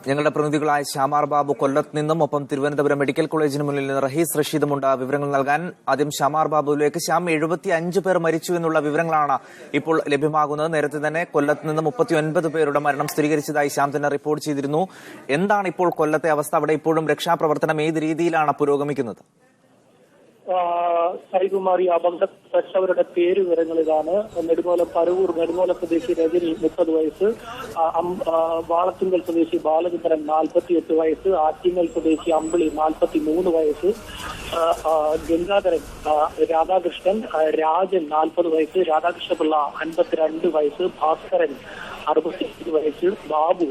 ഞങ്ങളുടെ പ്രതിനിധികളായ ശ്യാമാർ ബാബു കൊല്ലത്ത് നിന്നും ഒപ്പം തിരുവനന്തപുരം മെഡിക്കൽ കോളേജിന് മുന്നിൽ നിന്ന് റഹീസ് റഷീദുമുണ്ട് വിവരങ്ങൾ നൽകാൻ. ആദ്യം ശ്യാമാർ ബാബുവിലേക്ക്. ശ്യാം, 75 പേർ മരിച്ചു എന്നുള്ള വിവരങ്ങളാണ് ഇപ്പോൾ ലഭ്യമാകുന്നത്. നേരത്തെ തന്നെ കൊല്ലത്ത് നിന്ന് 39 പേരുടെ മരണം സ്ഥിരീകരിച്ചതായി ശ്യാം തന്നെ റിപ്പോർട്ട് ചെയ്തിരുന്നു. എന്താണ് ഇപ്പോൾ കൊല്ലത്തെ അവസ്ഥ? അവിടെ ഇപ്പോഴും രക്ഷാപ്രവർത്തനം ഏത് രീതിയിലാണ് പുരോഗമിക്കുന്നത്? സായികുമാരി അപകടപ്പെട്ടവരുടെ പേര് വിവരങ്ങൾ ഇതാണ്. പറവൂർ നെടുങ്ങോല സ്വദേശി രജനി 30 വയസ്സ്, വാളത്തുങ്കൽ സ്വദേശി ബാലചന്ദ്രൻ 48 വയസ്സ്, ആറ്റിങ്ങൽ സ്വദേശി അമ്പിളി 43 വയസ്സ്, ഗംഗാധരൻ രാധാകൃഷ്ണൻ, രാജൻ 40 വയസ്സ്, രാധാകൃഷ്ണപിള്ള 52 വയസ്സ്, ഭാസ്കരൻ 65 വയസ്സ്, ബാബു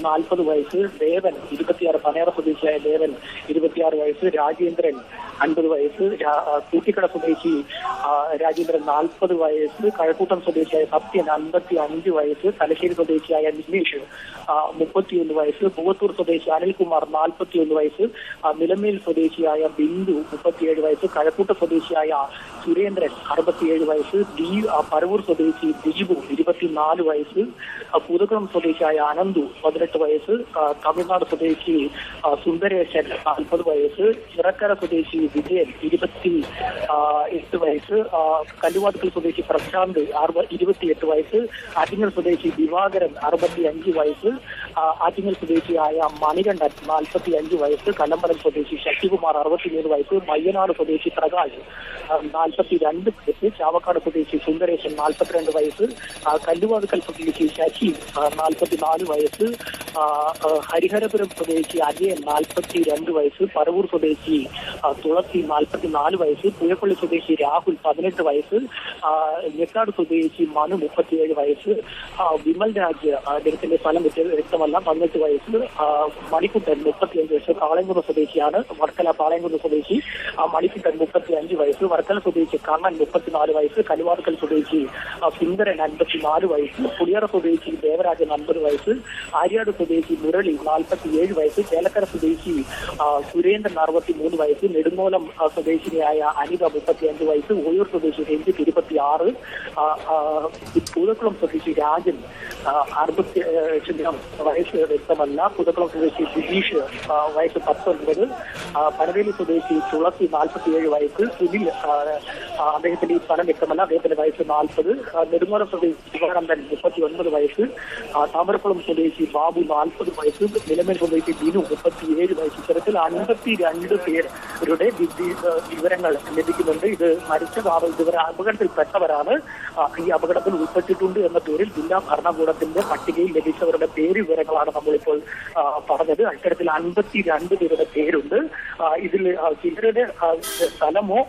40 വയസ്സ്, ദേവൻ 26 പനേറ സ്വദേശിയായ ദേവൻ 26 വയസ്സ്, രാജേന്ദ്രൻ 50 വയസ്സ്, കൂട്ടിക്കട സ്വദേശി രാജേന്ദ്രൻ 40 വയസ്സ്, കഴക്കൂട്ടം സ്വദേശിയായ സത്യൻ 55 വയസ്സ്, തലശ്ശേരി സ്വദേശിയായ നിമേഷ് 31 വയസ്സ്, പൂവത്തൂർ സ്വദേശി അനിൽകുമാർ 41 വയസ്സ്, നിലമേൽ സ്വദേശിയായ ബിന്ദു 37 വയസ്സ്, കഴക്കൂട്ട സ്വദേശിയായ സുരേന്ദ്രൻ 67 വയസ്സ്, പറവൂർ സ്വദേശി ദീപു 24 വയസ്സ്, പൂതക്കുളം സ്വദേശിയായ അനന്തു 18 വയസ്സ്, തമിഴ്നാട് സ്വദേശി സുന്ദരേശൻ 40 വയസ്സ്, ചിറക്കര സ്വദേശി വിജയൻ 28 വയസ്സ്, കല്ലുവാതുക്കൽ സ്വദേശി പ്രശാന്ത് 28 വയസ്സ്, ആറ്റിങ്ങൽ സ്വദേശി ദിവാകരൻ 65 വയസ്സ്, ആറ്റിങ്ങൽ സ്വദേശിയായ മണികണ്ഠൻ 45 വയസ്സ്, കല്ലമ്പലം സ്വദേശി ശശികുമാർ 63 വയസ്സ്, മയ്യനാട് സ്വദേശി പ്രകാശ് 42 വയസ്സ്, ചാവക്കാട് സ്വദേശി സുന്ദരേശൻ 42 വയസ്സ്, കല്ലുവാതുക്കൽ സ്വദേശി ശശി 44 വയസ്സ്, ഹരിഹരപുരം സ്വദേശി അജയൻ 42 വയസ്സ്, പറവൂർ സ്വദേശി തുളസി 44 വയസ്സ്, പുഴപ്പള്ളി സ്വദേശി രാഹുൽ 18 വയസ്സ്, ഞെക്കാട് സ്വദേശി മനു 37 വയസ്സ്, വിമൽ രാജ് അദ്ദേഹത്തിന്റെ സ്ഥലം വ്യക്തമല്ല 18 വയസ്സ്, മണിക്കുട്ടൻ 35 വയസ്സ്, പാളയംകുന്ന് സ്വദേശിയാണ്, വർക്കല പാളയംകുന്ന് സ്വദേശി മണിക്കുട്ടൻ 35 വയസ്സ്, വർക്കല സ്വദേശി കണ്ണൻ 34 വയസ്സ്, കലുവാതുക്കൽ സ്വദേശി സുന്ദരൻ 54 വയസ്സ്, പുളിയറ സ്വദേശി ദേവരാജൻ 50 വയസ്സ്, ആര്യാട് സ്വദേശി മുരളി 47 വയസ്സ്, ചേലക്കര സ്വദേശി സുരേന്ദ്രൻ 63 വയസ്സ്, നെടുങ്ങോലം സ്വദേശിനിയായ അനിത 35 വയസ്സ്, ഓയൂർ സ്വദേശി രഞ്ജിത്ത് 26, പൂതക്കുളം സ്വദേശി രാജൻ 60 വയസ്സ് വ്യക്തമല്ല, പൂതക്കുളം സ്വദേശി സുധീഷ് വയസ്സ് 19, പനവേലി സ്വദേശി തുളസി 47 വയസ്സ്, സുനിൽ അദ്ദേഹത്തിന്റെ ഈ സ്ഥലം വ്യക്തമല്ല, അദ്ദേഹത്തിന്റെ വയസ്സ് 40, നെടുങ്ങോലം സ്വദേശി ശിവാനന്ദൻ 39 വയസ്സ്, താമരക്കുളം സ്വദേശി ബാബു 40 വയസ്സ്, നിലമേൽ സ്വദേശി ബിനു 37 വയസ്സ്. ഇത്തരത്തിൽ 52 പേരുടെ വിവരങ്ങൾ ലഭിക്കുന്നുണ്ട്. ഇത് മരിച്ച ഇവരെ അപകടത്തിൽപ്പെട്ടവരാണ്. ഈ അപകടത്തിൽ ഉൾപ്പെട്ടിട്ടുണ്ട് എന്ന പേരിൽ ജില്ലാ ഭരണകൂടത്തിന്റെ പട്ടികയിൽ ലഭിച്ചവരുടെ പേര് വിവരങ്ങളാണ് നമ്മളിപ്പോൾ പറഞ്ഞത്. അത്തരത്തിൽ 52 പേരുടെ പേരുണ്ട്. ഇതിൽ ചിലരുടെ സ്ഥലമോ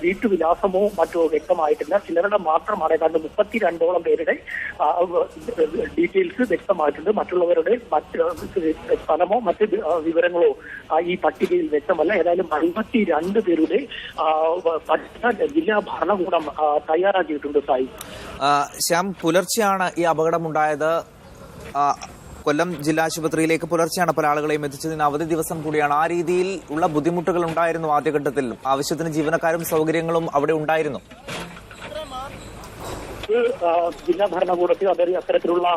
വീട്ടുവിലാസമോ മറ്റോ വ്യക്തമായിട്ടില്ല. ചിലരുടെ മാത്രമാണ് ഏതാണ്ട് 32ഓളം പേരുടെ ഡീറ്റെയിൽസ് വ്യക്തമായിട്ടുണ്ട്. മറ്റുള്ളവരുടെ സ്ഥലമോ മറ്റ് വിവരങ്ങളോ ഈ പട്ടികയിൽ വ്യക്തമല്ല. ഏതായാലും 52 പേരുടെ ജില്ലാ ഭരണകൂടം തയ്യാറാക്കിയിട്ടുണ്ട്. സായി ശ്യാം, പുലർച്ചെയാണ് ഈ അപകടമുണ്ടായത്. കൊല്ലം ജില്ലാ ആശുപത്രിയിലേക്ക് പുലർച്ചെയാണ് പല ആളുകളെയും എത്തിച്ചതിന് അവധി ദിവസം കൂടിയാണ്. ആ രീതിയിൽ ഉള്ള ബുദ്ധിമുട്ടുകൾ ഉണ്ടായിരുന്നു ആദ്യഘട്ടത്തിൽ? ആവശ്യത്തിന് ജീവനക്കാരും സൗകര്യങ്ങളും അവിടെ ഉണ്ടായിരുന്നു? ജില്ലാ ഭരണകൂടത്തിൽ അത്തരത്തിലുള്ള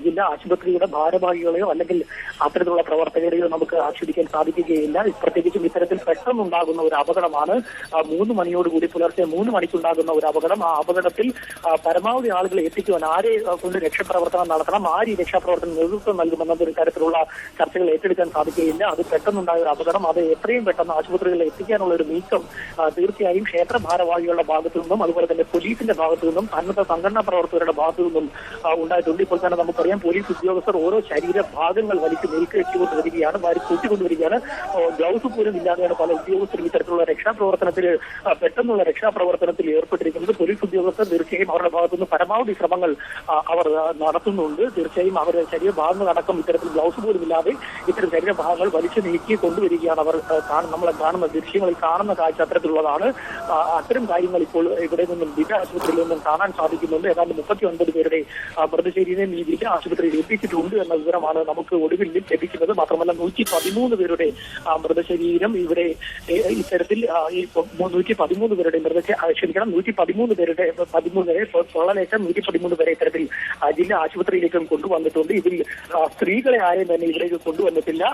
ജില്ലാ ആശുപത്രിയുടെ ഭാരവാഹികളെയോ അല്ലെങ്കിൽ അത്തരത്തിലുള്ള പ്രവർത്തകരെയോ നമുക്ക് ആക്ഷേപിക്കാൻ സാധിക്കുകയില്ല. പ്രത്യേകിച്ചും ഇത്തരത്തിൽ പെട്ടെന്നുണ്ടാകുന്ന ഒരു അപകടമാണ്. 3 മണിയോടുകൂടി പുലർച്ചെ 3 മണിക്കുണ്ടാകുന്ന ഒരു അപകടം. ആ അപകടത്തിൽ പരമാവധി ആളുകളെ എത്തിക്കുവാൻ ആരെ കൊണ്ട് രക്ഷാപ്രവർത്തനം നടത്തണം, ആര് ഈ രക്ഷാപ്രവർത്തനം നേതൃത്വം നൽകുമെന്നൊരു തരത്തിലുള്ള ചർച്ചകൾ ഏറ്റെടുക്കാൻ സാധിക്കുകയില്ല. അത് പെട്ടെന്നുണ്ടായ ഒരു അപകടം. അത് എത്രയും പെട്ടെന്ന് ആശുപത്രികളിൽ എത്തിക്കാനുള്ള ഒരു നീക്കം തീർച്ചയായും ക്ഷേത്ര ഭാരവാഹികളുടെ ഭാഗത്തു നിന്നും അതുപോലെ തന്നെ പോലീസിന്റെ ഭാഗത്തു നിന്നും സന്നദ്ധ സംഘടനാ പ്രവർത്തകരുടെ ഭാഗത്തു നിന്നും ഉണ്ടായിട്ടുണ്ട്. ഇപ്പോൾ തന്നെ നമുക്കറിയാം, പോലീസ് ഉദ്യോഗസ്ഥർ ഓരോ ശരീരഭാഗങ്ങൾ വലിച്ചു നീക്കിവെച്ചുകൊണ്ട് വരികയാണ്, വാരി കൂട്ടിക്കൊണ്ടുവരികയാണ്. ഗ്ലൗസ് പോലും ഇല്ലാതെയാണ് പല ഉദ്യോഗസ്ഥരും ഇത്തരത്തിലുള്ള പെട്ടെന്നുള്ള രക്ഷാപ്രവർത്തനത്തിൽ ഏർപ്പെട്ടിരിക്കുന്നത്. പോലീസ് ഉദ്യോഗസ്ഥർ തീർച്ചയായും അവരുടെ ഭാഗത്തുനിന്ന് പരമാവധി ശ്രമങ്ങൾ അവർ നടത്തുന്നുണ്ട്. തീർച്ചയായും അവരുടെ ശരീരഭാഗങ്ങൾ അടക്കം ഇത്തരത്തിൽ ഗ്ലൗസ് പോലും ഇല്ലാതെ ഇത്തരം ശരീരഭാഗങ്ങൾ വലിച്ചു നീക്കി കൊണ്ടുവരികയാണ്. അവർ നമ്മളെ കാണുന്ന ദൃശ്യങ്ങളിൽ കാണുന്ന കാഴ്ച അത്തരത്തിലുള്ളതാണ്. അത്തരം കാര്യങ്ങൾ ഇപ്പോൾ ഇവിടെ നിന്നും ജില്ലാ ആശുപത്രിയിൽ നിന്നും കാണാൻ സാധിക്കും. സാധിക്കുന്നുണ്ട്. ഏതാണ്ട് 39 പേരുടെ മൃതശരീരം ഈ ജില്ലാ ആശുപത്രിയിൽ എത്തിച്ചിട്ടുണ്ട് എന്ന വിവരമാണ് നമുക്ക് ഒടുവിൽ ലഭിക്കുന്നത്. മാത്രമല്ല 113 പേരുടെ മൃതശരീരം ഇവിടെ ഇത്തരത്തിൽ ഈ 113 പേരുടെ 113 പേരുടെ 13 പേരെ പൊള്ളലേറ്റ 113 പേരെ ഇത്തരത്തിൽ ജില്ലാ ആശുപത്രിയിലേക്കും കൊണ്ടുവന്നിട്ടുണ്ട്. ഇതിൽ സ്ത്രീകളെ ആരെയും തന്നെ ഇവിടേക്ക് കൊണ്ടുവന്നിട്ടില്ല.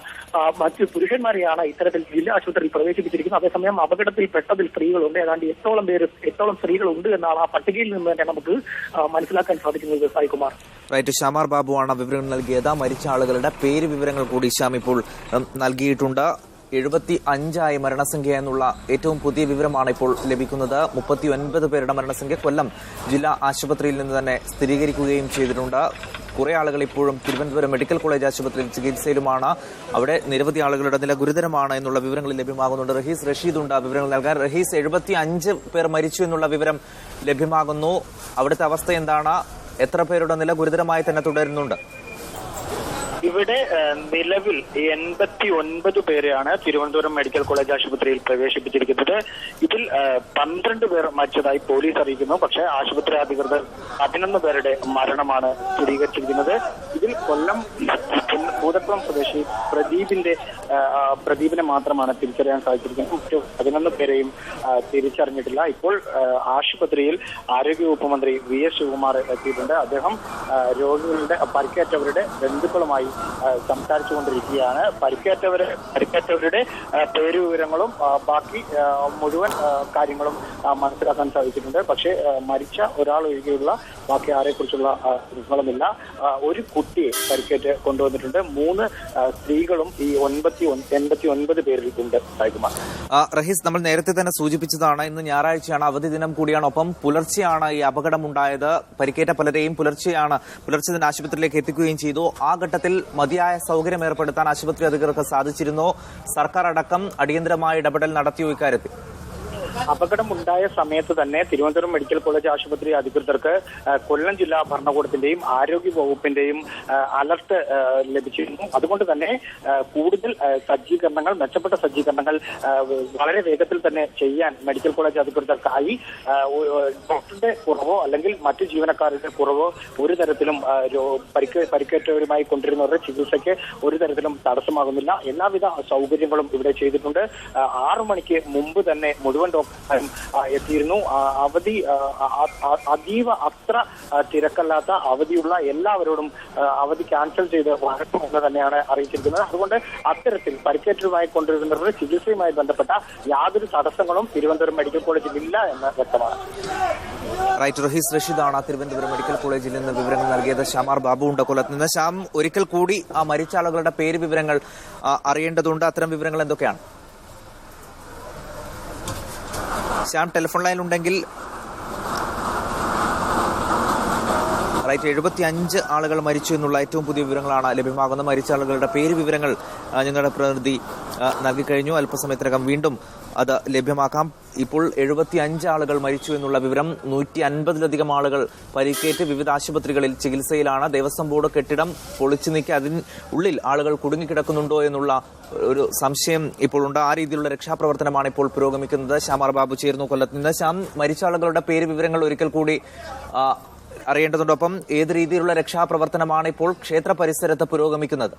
മറ്റ് പുരുഷന്മാരെയാണ് ഇത്തരത്തിൽ ജില്ലാ ആശുപത്രിയിൽ പ്രവേശിപ്പിച്ചിരിക്കുന്നത്. അതേസമയം അപകടത്തിൽപ്പെട്ടതിൽ സ്ത്രീകളുണ്ട്. ഏതാണ്ട് 8ഓളം സ്ത്രീകളുണ്ട് എന്നാണ് ആ പട്ടികയിൽ നിന്ന് തന്നെ നമുക്ക് മനസ്സിലാക്കാൻ സാധിക്കുന്നത്. സായികുമാർ, റൈറ്റ്, ശ്യാമാർ ബാബുവാണ് വിവരങ്ങൾ നൽകിയത്. മരിച്ച ആളുകളുടെ പേര് വിവരങ്ങൾ കൂടി ശ്യാം ഇപ്പോൾ നൽകിയിട്ടുണ്ട്. 75 മരണസംഖ്യ എന്നുള്ള ഏറ്റവും പുതിയ വിവരമാണ് ഇപ്പോൾ ലഭിക്കുന്നത്. 39 പേരുടെ മരണസംഖ്യ കൊല്ലം ജില്ലാ ആശുപത്രിയിൽ നിന്ന് തന്നെ സ്ഥിരീകരിക്കുകയും ചെയ്തിട്ടുണ്ട്. കുറെ ആളുകൾ ഇപ്പോഴും തിരുവനന്തപുരം മെഡിക്കൽ കോളേജ് ആശുപത്രിയിൽ ചികിത്സയിലുമാണ്. അവിടെ നിരവധി ആളുകളുടെ നില ഗുരുതരമാണ് എന്നുള്ള വിവരങ്ങൾ ലഭ്യമാകുന്നുണ്ട്. റഹീസ് റഷീദുണ്ട് വിവരങ്ങൾ നൽകാൻ. റഹീസ്, 75 പേർ മരിച്ചു എന്നുള്ള വിവരം ലഭ്യമാകുന്നു. അവിടുത്തെ അവസ്ഥ എന്താണ്? എത്ര പേരുടെ നില ഗുരുതരമായി തന്നെ തുടരുന്നുണ്ട്? ഇവിടെ നിലവിൽ 89 പേരെയാണ് തിരുവനന്തപുരം മെഡിക്കൽ കോളേജ് ആശുപത്രിയിൽ പ്രവേശിപ്പിച്ചിരിക്കുന്നത്. ഇതിൽ 12 പേർ മരിച്ചതായി പോലീസ് അറിയിക്കുന്നു. പക്ഷേ ആശുപത്രി അധികൃതർ 11 പേരുടെ മരണമാണ് സ്ഥിരീകരിച്ചിരിക്കുന്നത്. ഇതിൽ കൊല്ലം പൂതക്കുളം സ്വദേശി പ്രദീപിനെ മാത്രമാണ് തിരിച്ചറിയാൻ സാധിച്ചിരിക്കുന്നത്. മറ്റു 11 പേരെയും തിരിച്ചറിഞ്ഞിട്ടില്ല. ഇപ്പോൾ ആശുപത്രിയിൽ ആരോഗ്യവകുപ്പ് മന്ത്രി VS ശിവകുമാർ എത്തിയിട്ടുണ്ട്. അദ്ദേഹം രോഗികളുടെ പരിക്കേറ്റവരുടെ ബന്ധുക്കളുമായി സംസാരിച്ചുകൊണ്ടിരിക്കുകയാണ്. പരിക്കേറ്റവരുടെ പേര് വിവരങ്ങളും ബാക്കി മുഴുവൻ കാര്യങ്ങളും മനസ്സിലാക്കാൻ സാധിച്ചിട്ടുണ്ട്. പക്ഷേ മരിച്ച ഒരാൾ ഒഴികെയുള്ള ബാക്കി ആരെക്കുറിച്ചുള്ള വിവരങ്ങളുമില്ല. ഒരു കുട്ടിയെ പരിക്കേറ്റ് കൊണ്ടുവന്നിട്ടുണ്ട്. 3 സ്ത്രീകളും ഈ 89 പേരിൽ ഉണ്ട്. റഹീസ്, നമ്മൾ നേരത്തെ തന്നെ സൂചിപ്പിച്ചതാണ്, ഇന്ന് ഞായറാഴ്ചയാണ്, അവധി ദിനം കൂടിയാണ്. ഒപ്പം പുലർച്ചെയാണ് ഈ അപകടമുണ്ടായത്. പരിക്കേറ്റ പലരെയും പുലർച്ചെ തന്നെ ആശുപത്രിയിലേക്ക് എത്തിക്കുകയും ചെയ്തു. ആ ഘട്ടത്തിൽ മതിയായ സൗകര്യം ഏർപ്പെടുത്താൻ ആശുപത്രി അധികൃതർക്ക് സാധിച്ചിരുന്നു. സർക്കാർ അടക്കം അടിയന്തരമായ ഇടപെടൽ നടത്തിയോ ഇക്കാര്യത്തിൽ? അപകടമുണ്ടായ സമയത്ത് തന്നെ തിരുവനന്തപുരം മെഡിക്കൽ കോളേജ് ആശുപത്രി അധികൃതർക്ക് കൊല്ലം ജില്ലാ ഭരണകൂടത്തിന്റെയും ആരോഗ്യ വകുപ്പിന്റെയും അലർട്ട് ലഭിച്ചിരുന്നു. അതുകൊണ്ട് തന്നെ കൂടുതൽ സജ്ജീകരണങ്ങൾ, മെച്ചപ്പെട്ട സജ്ജീകരണങ്ങൾ വളരെ വേഗത്തിൽ തന്നെ ചെയ്യാൻ മെഡിക്കൽ കോളേജ് അധികൃതർക്കായി ഡോക്ടറുടെ കുറവോ അല്ലെങ്കിൽ മറ്റു ജീവനക്കാരുടെ കുറവോ ഒരു തരത്തിലും പരിക്കേറ്റവരുമായി കൊണ്ടിരുന്നവരുടെ ചികിത്സയ്ക്ക് ഒരു തരത്തിലും തടസ്സമാകുന്നില്ല. എല്ലാവിധ സൗകര്യങ്ങളും ഇവിടെ ചെയ്തിട്ടുണ്ട്. 6 മണിക്ക് മുമ്പ് തന്നെ മുഴുവൻ എത്തിയിരുന്നു. അവധി അതീവ അത്ര തിരക്കല്ലാത്ത അവധിയുള്ള എല്ലാവരോടും അവധി ക്യാൻസൽ ചെയ്ത് വഴക്കമെന്ന് തന്നെയാണ് അറിയിച്ചിരിക്കുന്നത്. അതുകൊണ്ട് അത്തരത്തിൽ പരിക്കേറ്റരുമായി കൊണ്ടിരുന്നവരുടെ ചികിത്സയുമായി ബന്ധപ്പെട്ട യാതൊരു തടസ്സങ്ങളും തിരുവനന്തപുരം മെഡിക്കൽ കോളേജിൽ ഇല്ല എന്ന് വ്യക്തമാണ്. റൈറ്റ്, റഹീസ് റഷീദാണ് തിരുവനന്തപുരം മെഡിക്കൽ കോളേജിൽ നിന്ന് വിവരങ്ങൾ നൽകിയത്. ശ്യാമാർ ബാബു ഉണ്ട് കൊല്ലത്ത് നിന്ന്. ശ്യാം, ഒരിക്കൽ കൂടി ആ മരിച്ച ആളുകളുടെ പേര് വിവരങ്ങൾ അറിയേണ്ടതുണ്ട്. അത്തരം വിവരങ്ങൾ എന്തൊക്കെയാണ്? ശ്യാം, ടെലിഫോൺ ലൈനിലുണ്ടെങ്കിൽ. റൈറ്റ്, 75 ആളുകൾ മരിച്ചു എന്നുള്ള ഏറ്റവും പുതിയ വിവരങ്ങളാണ് ലഭ്യമാകുന്നത്. മരിച്ച ആളുകളുടെ പേര് വിവരങ്ങൾ ഞങ്ങളുടെ പ്രതിനിധി നൽകിക്കഴിഞ്ഞു. അല്പസമയത്തിനകം വീണ്ടും അത് ലഭ്യമാക്കാം. ഇപ്പോൾ 75 ആളുകൾ മരിച്ചു എന്നുള്ള വിവരം. 150-ലധികം ആളുകൾ പരിക്കേറ്റ് വിവിധ ആശുപത്രികളിൽ ചികിത്സയിലാണ്. ദേവസ്വം ബോർഡ് കെട്ടിടം പൊളിച്ചു നീക്കി അതിനുള്ളിൽ ആളുകൾ കുടുങ്ങിക്കിടക്കുന്നുണ്ടോ എന്നുള്ള ഒരു സംശയം ഇപ്പോൾ ഉണ്ട്. ആ രീതിയിലുള്ള രക്ഷാപ്രവർത്തനമാണ് ഇപ്പോൾ പുരോഗമിക്കുന്നത്. ശ്യാമാർ ബാബു ചേർന്നു കൊല്ലത്ത് നിന്ന്. ശ്യാം, മരിച്ച ആളുകളുടെ പേര് വിവരങ്ങൾ ഒരിക്കൽ കൂടി അറിയേണ്ടതുണ്ടൊപ്പം ഏത് രീതിയിലുള്ള രക്ഷാപ്രവർത്തനമാണ് ഇപ്പോൾ ക്ഷേത്ര പരിസരത്ത് പുരോഗമിക്കുന്നത്?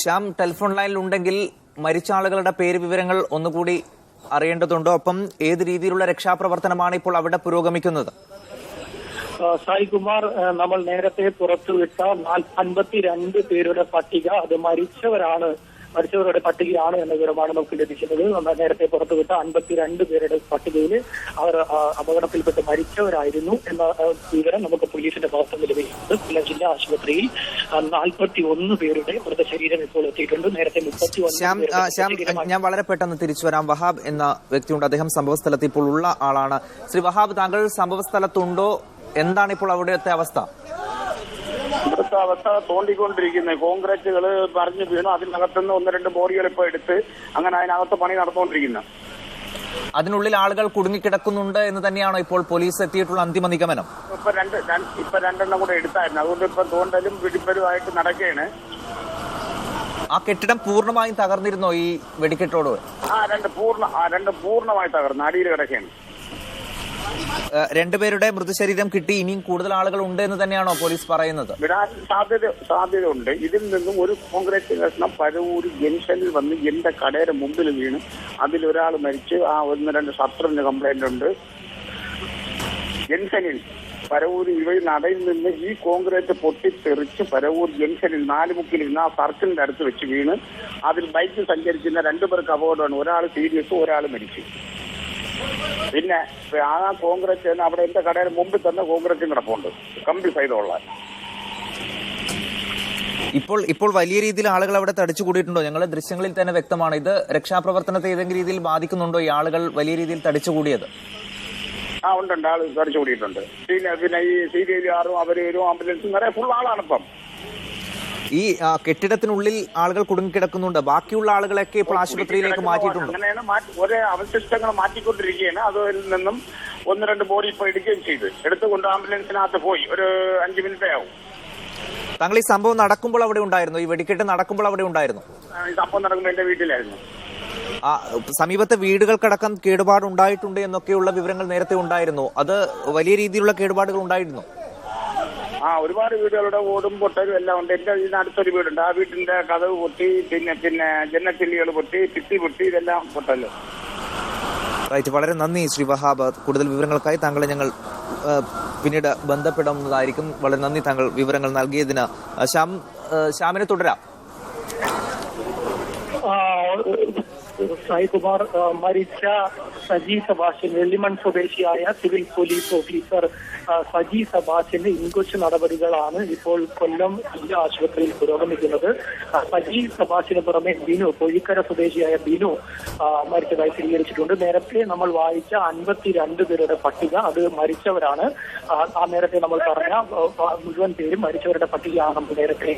ശ്യാം, ടെലിഫോൺ ലൈനിൽ ഉണ്ടെങ്കിൽ മരിച്ച ആളുകളുടെ പേര് വിവരങ്ങൾ ഒന്നുകൂടി അറിയേണ്ടതുണ്ടോ? ഒപ്പം ഏത് രീതിയിലുള്ള രക്ഷാപ്രവർത്തനമാണ് ഇപ്പോൾ അവിടെ പുരോഗമിക്കുന്നത്? സായികുമാർ, നമ്മൾ നേരത്തെ പുറത്തുവിട്ട 52 പേരുടെ പട്ടിക അത് മരിച്ചവരുടെ പട്ടികയാണ് എന്ന വിവരമാണ് നമുക്ക് ലഭിക്കുന്നത്. നേരത്തെ പുറത്തുവിട്ട 52 പേരുടെ പട്ടികയിൽ അവർ അപകടത്തിൽപ്പെട്ട് മരിച്ചവരായിരുന്നു എന്ന വിവരം നമുക്ക് പോലീസിന്റെ ഭാഗത്ത് നിന്ന് ലഭിക്കുന്നത്. കൊല്ലം ജില്ലാ ആശുപത്രിയിൽ 41 പേരുടെ മൃതശരീരം ഇപ്പോൾ എത്തിയിട്ടുണ്ട്. നേരത്തെ 31. ഞാൻ വളരെ പെട്ടെന്ന് തിരിച്ചു വരാം. വഹാബ് എന്ന വ്യക്തിയുണ്ട്, അദ്ദേഹം സംഭവസ്ഥലത്ത് ഇപ്പോൾ ഉള്ള ആളാണ്. ശ്രീ വഹാബ്, താങ്കൾ സംഭവസ്ഥലത്തുണ്ടോ? എന്താണ് ഇപ്പോൾ അവിടുത്തെ അവസ്ഥ? ഇവിടുത്തെ അവസ്ഥ തോണ്ടിക്കൊണ്ടിരിക്കുന്നത്. കോൺക്രീറ്റുകൾ മറിഞ്ഞു വീണു. അതിനകത്തുനിന്ന് 1-2 ബോഡികൾ ഇപ്പോൾ എടുത്ത് അങ്ങനെ അതിനകത്ത് പണി നടന്നുകൊണ്ടിരിക്കുന്നത്. അതിനുള്ളിൽ ആളുകൾ കുടുങ്ങിക്കിടക്കുന്നുണ്ട് എന്ന് തന്നെയാണോ ഇപ്പോൾ പോലീസ് എത്തിയിട്ടുള്ള അന്തിമ നിഗമനം? ഇപ്പൊ രണ്ടെണ്ണം കൂടെ എടുത്തായിരുന്നു. അതുകൊണ്ട് ഇപ്പൊ തോണ്ടലും പിടിപ്പലുമായിട്ട് നടക്കുകയാണ്. ആ കെട്ടിടം പൂർണ്ണമായും തകർന്നിരുന്നോ ഈ വെടിക്കെട്ടോട്? രണ്ട് പൂർണ്ണമായി തകർന്നു, അടിയിൽ കിടക്കുകയാണ്. രണ്ടുപേരുടെ മൃതശരീരം കിട്ടി. ഇനിയും കൂടുതൽ ആളുകൾ ഉണ്ട് എന്ന് തന്നെയാണോ പോലീസ് പറയുന്നത്? വിടാൻ സാധ്യത ഉണ്ട്. ഇതിൽ നിന്നും ഒരു കോൺഗ്രസ് കഷ്ണം പരവൂര് ജംഗ്ഷനിൽ വന്ന് എന്റെ കടയുടെ മുമ്പിൽ വീണ് അതിലൊരാൾ മരിച്ച്. ആ 1-2 ഷട്ടറിന് കംപ്ലൈന്റ് ഉണ്ട്. ജംഗ്ഷനിൽ പരവൂർ ഇവയിൽ നടയിൽ നിന്ന് ഈ കോൺക്രീറ്റ് പൊട്ടിത്തെറിച്ച് പരവൂർ ജംഗ്ഷനിൽ 4 മുക്കിലിരുന്ന് ആ സർക്കിളിന്റെ അടുത്ത് വെച്ച് വീണ് അതിൽ ബൈക്ക് സഞ്ചരിക്കുന്ന 2 പേർക്ക് അപകടമാണ്. ഒരാൾ സീരിയസ്, ഒരാൾ മരിച്ചു. പിന്നെ ആ കോൺഗ്രസ് അവിടെ എന്റെ കടയുടെ മുമ്പിൽ തന്നെ കോൺഗ്രസും കിടപ്പുണ്ട്, കമ്പി സൈഡുള്ള. ഇപ്പോൾ വലിയ രീതിയിൽ ആളുകൾ അവിടെ തടിച്ചുകൂടിയിട്ടുണ്ടോ? ഞങ്ങളുടെ ദൃശ്യങ്ങളിൽ തന്നെ വ്യക്തമാണ്. ഇത് രക്ഷാപ്രവർത്തനത്തെ ഏതെങ്കിലും രീതിയിൽ ബാധിക്കുന്നുണ്ടോ ഈ ആളുകൾ വലിയ രീതിയിൽ തടിച്ചുകൂടിയത്? ഉണ്ട്, ആൾ തടിച്ചുകൂടിയിട്ടുണ്ട്. പിന്നെ ഈ CDR അവരും ആംബുലൻസും നിറയെ ഫുൾ ആളാണ് ഇപ്പം. ഈ കെട്ടിടത്തിനുള്ളിൽ ആളുകൾ കുടുങ്ങിക്കിടക്കുന്നുണ്ട്. ബാക്കിയുള്ള ആളുകളൊക്കെ ഇപ്പോൾ ആശുപത്രിയിലേക്ക് മാറ്റിയിട്ടുണ്ട്. അങ്ങനെയാണ് ഒരേ അവശിഷ്ടങ്ങൾ മാറ്റിക്കൊണ്ടിരിക്കുകയാണ്. അതിൽ നിന്നും 1-2 ബോഡി ഇപ്പോൾ എടുക്കുകയും ചെയ്ത് എടുത്തുകൊണ്ട് ആംബുലൻസിനകത്ത് പോയി. ഒരു 5 മിനിറ്റേ ആവും. താങ്കൾ ഈ സംഭവം നടക്കുമ്പോൾ അവിടെ ഉണ്ടായിരുന്നു? ഈ വെടിക്കെട്ട് നടക്കുമ്പോൾ അവിടെ ഉണ്ടായിരുന്നു? ഈ സംഭവം നടക്കുമ്പോൾ എന്റെ വീട്ടിലായിരുന്നു. സമീപത്തെ വീടുകൾക്കടക്കം കേടുപാട് ഉണ്ടായിട്ടുണ്ട് എന്നൊക്കെയുള്ള വിവരങ്ങൾ നേരത്തെ ഉണ്ടായിരുന്നു. അത് വലിയ രീതിയിലുള്ള കേടുപാടുകൾ ഉണ്ടായിരുന്നു. ഒരുപാട് വീടുകളുടെ ഓടും പൊട്ടലും എല്ലാം ഉണ്ട്. എന്റെ ഇതിന് അടുത്തൊരു വീടുണ്ട്. ആ വീട്ടിന്റെ കതവ് പൊട്ടി, പിന്നെ ജനച്ചില്ലികൾ പൊട്ടി, ഭിത്തി പൊട്ടി, ഇതെല്ലാം പൊട്ടല്ലോ. റൈറ്റ്, വളരെ നന്ദി ശ്രീ വഹാബ്. കൂടുതൽ വിവരങ്ങൾക്കായി താങ്കളെ ഞങ്ങൾ പിന്നീട് ബന്ധപ്പെടുന്നതായിരിക്കും. വളരെ നന്ദി താങ്കൾ വിവരങ്ങൾ നൽകിയതിന്. ശ്യാമിനെ തുടരാം. സായികുമാർ, മരിച്ച സജി സബാഷിൻ വെള്ളിമൺ സ്വദേശിയായ സിവിൽ പോലീസ് ഓഫീസർ സജി സബാഷിന്റെ ഇൻക്വസ്റ്റ് നടപടികളാണ് ഇപ്പോൾ കൊല്ലം ജില്ലാ ആശുപത്രിയിൽ പുരോഗമിക്കുന്നത്. സജി സബാഷിന് പുറമെ ബിനു, കോഴിക്കര സ്വദേശിയായ ബിനു മരിച്ചതായി സ്ഥിരീകരിച്ചിട്ടുണ്ട്. നേരത്തെ നമ്മൾ വായിച്ച 52 പേരുടെ പട്ടിക അത് മരിച്ചവരാണ്. ആ നേരത്തെ നമ്മൾ പറഞ്ഞ മുഴുവൻ പേരും മരിച്ചവരുടെ പട്ടികയാണ് നമ്മൾ നേരത്തെ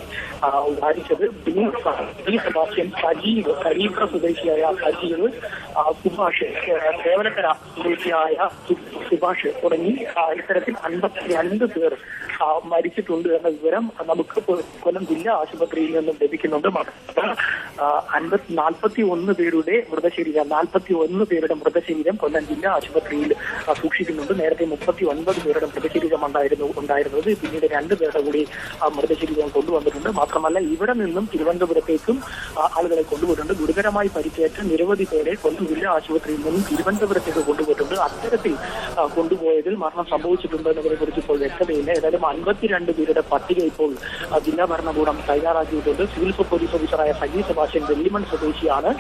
വായിച്ചത്. ബിനു, സജി സബാഷ്യൻ, സജീവ്, ഖരീഫ സ്വദേശിയായ സജീവ്, സുഭാഷ്, ദേവലക്കര സ്വദേശിയായ സുഭാഷ് തുടങ്ങി ഇത്തരത്തിൽ 52 പേർ മരിച്ചിട്ടുണ്ട് എന്ന വിവരം നമുക്ക് കൊല്ലം ജില്ലാ ആശുപത്രിയിൽ നിന്നും ലഭിക്കുന്നുണ്ട്. 41 പേരുടെ മൃതശരീരം കൊല്ലം ജില്ലാ ആശുപത്രിയിൽ സൂക്ഷിക്കുന്നുണ്ട്. നേരത്തെ 39 പേരുടെ മൃതശരീരം ഉണ്ടായിരുന്നത്. പിന്നീട് 2 പേരുടെ കൂടി മൃതശരീരം കൊണ്ടുവന്നിട്ടുണ്ട്. മാത്രമല്ല ഇവിടെ നിന്നും തിരുവനന്തപുരത്തേക്കും ആളുകളെ കൊണ്ടുപോയിട്ടുണ്ട്. ഗുരുതരമായി പരിക്കേറ്റ നിരവധി പേരെ കൊല്ലം ജില്ലാ ആശുപത്രിയിൽ നിന്നും തിരുവനന്തപുരത്തേക്ക് കൊണ്ടുപോയിട്ടുണ്ട്. അത്തരത്തിൽ കൊണ്ടുപോയതിൽ മരണം സംഭവിച്ചിട്ടുണ്ട് എന്നതിനെ കുറിച്ച് ഇപ്പോൾ വ്യക്തതയില്ല. ഏതായാലും 52 പേരുടെ പട്ടിക ഇപ്പോൾ ജില്ലാ ഭരണകൂടം തയ്യാറാക്കിയിട്ടുണ്ട്. സിവിൽ പോലീസ് ഓഫീസറായ സജി സെബാസ്റ്റ്യൻ വെള്ളിമൺ സ്വദേശിയാണ്.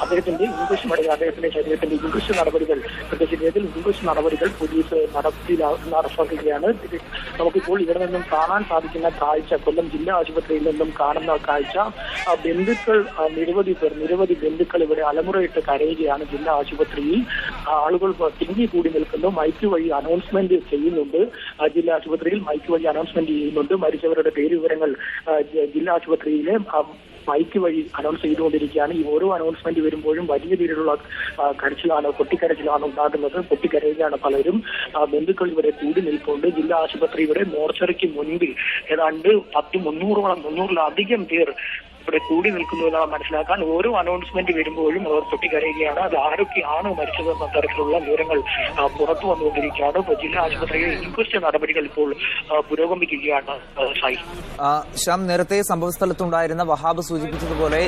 അദ്ദേഹത്തിന്റെ ഇൻക്വസ്റ്റ് നടപടികൾ പോലീസ് നടപ്പാക്കുകയാണ്. നമുക്കിപ്പോൾ ഇവിടെ നിന്നും കാണാൻ സാധിക്കുന്ന കാഴ്ച, കൊല്ലം ജില്ലാ ആശുപത്രിയിൽ നിന്നും കാണുന്ന കാഴ്ച, ബന്ധുക്കൾ നിരവധി ബന്ധുക്കൾ ഇവിടെ അലമുറയിട്ട് കരയുകയാണ്. ജില്ലാ ആശുപത്രിയിൽ ആളുകൾ തിങ്ങി കൂടി നിൽക്കുന്നു. മൈക്ക് വഴി അനൗൺസ്മെന്റ് ചെയ്യുന്നുണ്ട്. ജില്ലാ ആശുപത്രിയിൽ മൈക്ക് വഴി അനൗൺസ്മെന്റ് ചെയ്യുന്നുണ്ട്. മരിച്ചവരുടെ പേര് വിവരങ്ങൾ ജില്ലാ ആശുപത്രിയിലെ മൈക്ക് വഴി അനൗൺസ് ചെയ്തുകൊണ്ടിരിക്കുകയാണ്. ഈ ഓരോ അനൗൺസ്മെന്റ് വരുമ്പോഴും വലിയ രീതിയിലുള്ള പൊട്ടിക്കരച്ചിലാണ് ഉണ്ടാകുന്നത്. പൊട്ടിക്കരയുകയാണ് പലരും. ബന്ധുക്കൾ ഇവിടെ കൂടി നിൽപ്പുണ്ട്. ജില്ലാ ആശുപത്രിയുടെ മോർച്ചറിക്ക് മുൻപിൽ ഏതാണ്ട് 300-300-ലധികം പേർ ഇവിടെ കൂടി നിൽക്കുന്നു എന്നാണ് മനസ്സിലാക്കാൻ. ഓരോ അനൗൺസ്മെന്റ് വരുമ്പോഴും അവർ പൊട്ടിക്കരയുകയാണ്. അത് ആരൊക്കെയാണ് മരിച്ചതെന്ന തരത്തിലുള്ള വിവരങ്ങൾ പുറത്തു വന്നുകൊണ്ടിരിക്കുകയാണ്. ജില്ലാ ആശുപത്രിയിൽ ഇൻക്വസ്റ്റ് നടപടികൾ ഇപ്പോൾ പുരോഗമിക്കുകയാണ്. ശ്യാം, നേരത്തെ സംഭവസ്ഥലത്തുണ്ടായിരുന്ന വഹാബ് സൂചിപ്പിച്ചതുപോലെ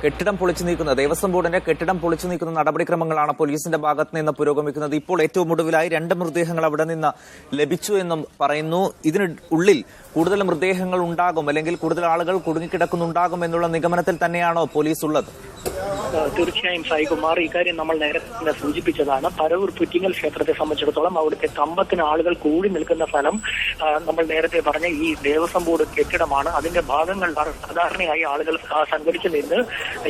കെട്ടിടം പൊളിച്ചു നീക്കുന്ന ദേവസ്വം ബോർഡിന്റെ കെട്ടിടം പൊളിച്ചു നീക്കുന്ന നടപടിക്രമങ്ങളാണ് പോലീസിന്റെ ഭാഗത്ത് നിന്ന് പുരോഗമിക്കുന്നത്. ഇപ്പോൾ ഏറ്റവും ഒടുവിലായി 2 മൃതദേഹങ്ങൾ അവിടെ നിന്ന് ലഭിച്ചു എന്നും പറയുന്നു. ഇതിനുള്ളിൽ കൂടുതൽ മൃതദേഹങ്ങൾ ഉണ്ടാകും, അല്ലെങ്കിൽ കൂടുതൽ ആളുകൾ കുടുങ്ങിക്കിടക്കുന്നുണ്ടാകും എന്നുള്ള നിഗമനത്തിൽ തന്നെയാണോ പോലീസ് ഉള്ളത്? തീർച്ചയായും സായികുമാർ, ഇക്കാര്യം നമ്മൾ നേരത്തെ സൂചിപ്പിച്ചതാണ്. പരവൂർ പുറ്റിങ്ങൽ ക്ഷേത്രത്തെ സംബന്ധിച്ചിടത്തോളം അവിടുത്തെ കമ്പത്തിന് ആളുകൾ കൂടി നിൽക്കുന്ന സ്ഥലം നമ്മൾ നേരത്തെ പറഞ്ഞ ഈ ദേവസ്വം ബോർഡ് കെട്ടിടമാണ്. അതിന്റെ ഭാഗങ്ങളിലാണ് സാധാരണയായി ആളുകൾ സംഘടിച്ചു നിന്ന്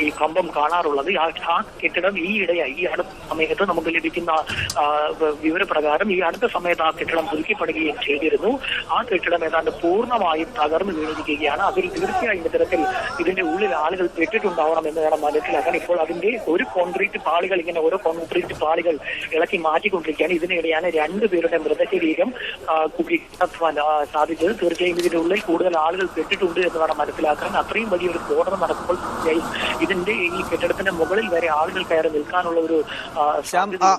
ഈ കമ്പം കാണാറുള്ളത്. ആ കെട്ടിടം ഈയിടെയായി ഈ അടുത്ത സമയത്ത് നമുക്ക് ലഭിക്കുന്ന വിവരപ്രകാരം ഈ അടുത്ത സമയത്ത് ആ കെട്ടിടം പുതുക്കിപ്പെടുകയും ചെയ്തിരുന്നു. ആ കെട്ടിടം ഏതാണ്ട് പൂർണ്ണമായും തകർന്നു വീണിരിക്കുകയാണ്. അതിൽ തീർച്ചയായും ഇത്തരത്തിൽ ഇതിന്റെ ഉള്ളിൽ ആളുകൾ പെട്ടിട്ടുണ്ടാവണം എന്ന് വേണം മനസ്സിലാക്കാൻ. ഇപ്പോൾ അതിന്റെ ഒരു കോൺക്രീറ്റ് പാളികൾ ഇങ്ങനെ ഓരോ കോൺക്രീറ്റ് പാളികൾ ഇളക്കി മാറ്റിക്കൊണ്ടിരിക്കുകയാണ്. ഇതിനിടെയാണ് 2 പേരുടെ മൃതശരീരം കണ്ടെത്തുവാൻ സാധിച്ചത്. തീർച്ചയായും ഇതിന്റെ ഉള്ളിൽ കൂടുതൽ ആളുകൾ പെട്ടിട്ടുണ്ട് എന്ന് വേണം മനസ്സിലാക്കാൻ. അത്രയും വലിയൊരു സ്ഫോടനം നടക്കുമ്പോൾ ഇതിന്റെ ഈ കെട്ടിടത്തിന്റെ മുകളിൽ വരെ ആളുകൾ കയറി നിൽക്കാനുള്ള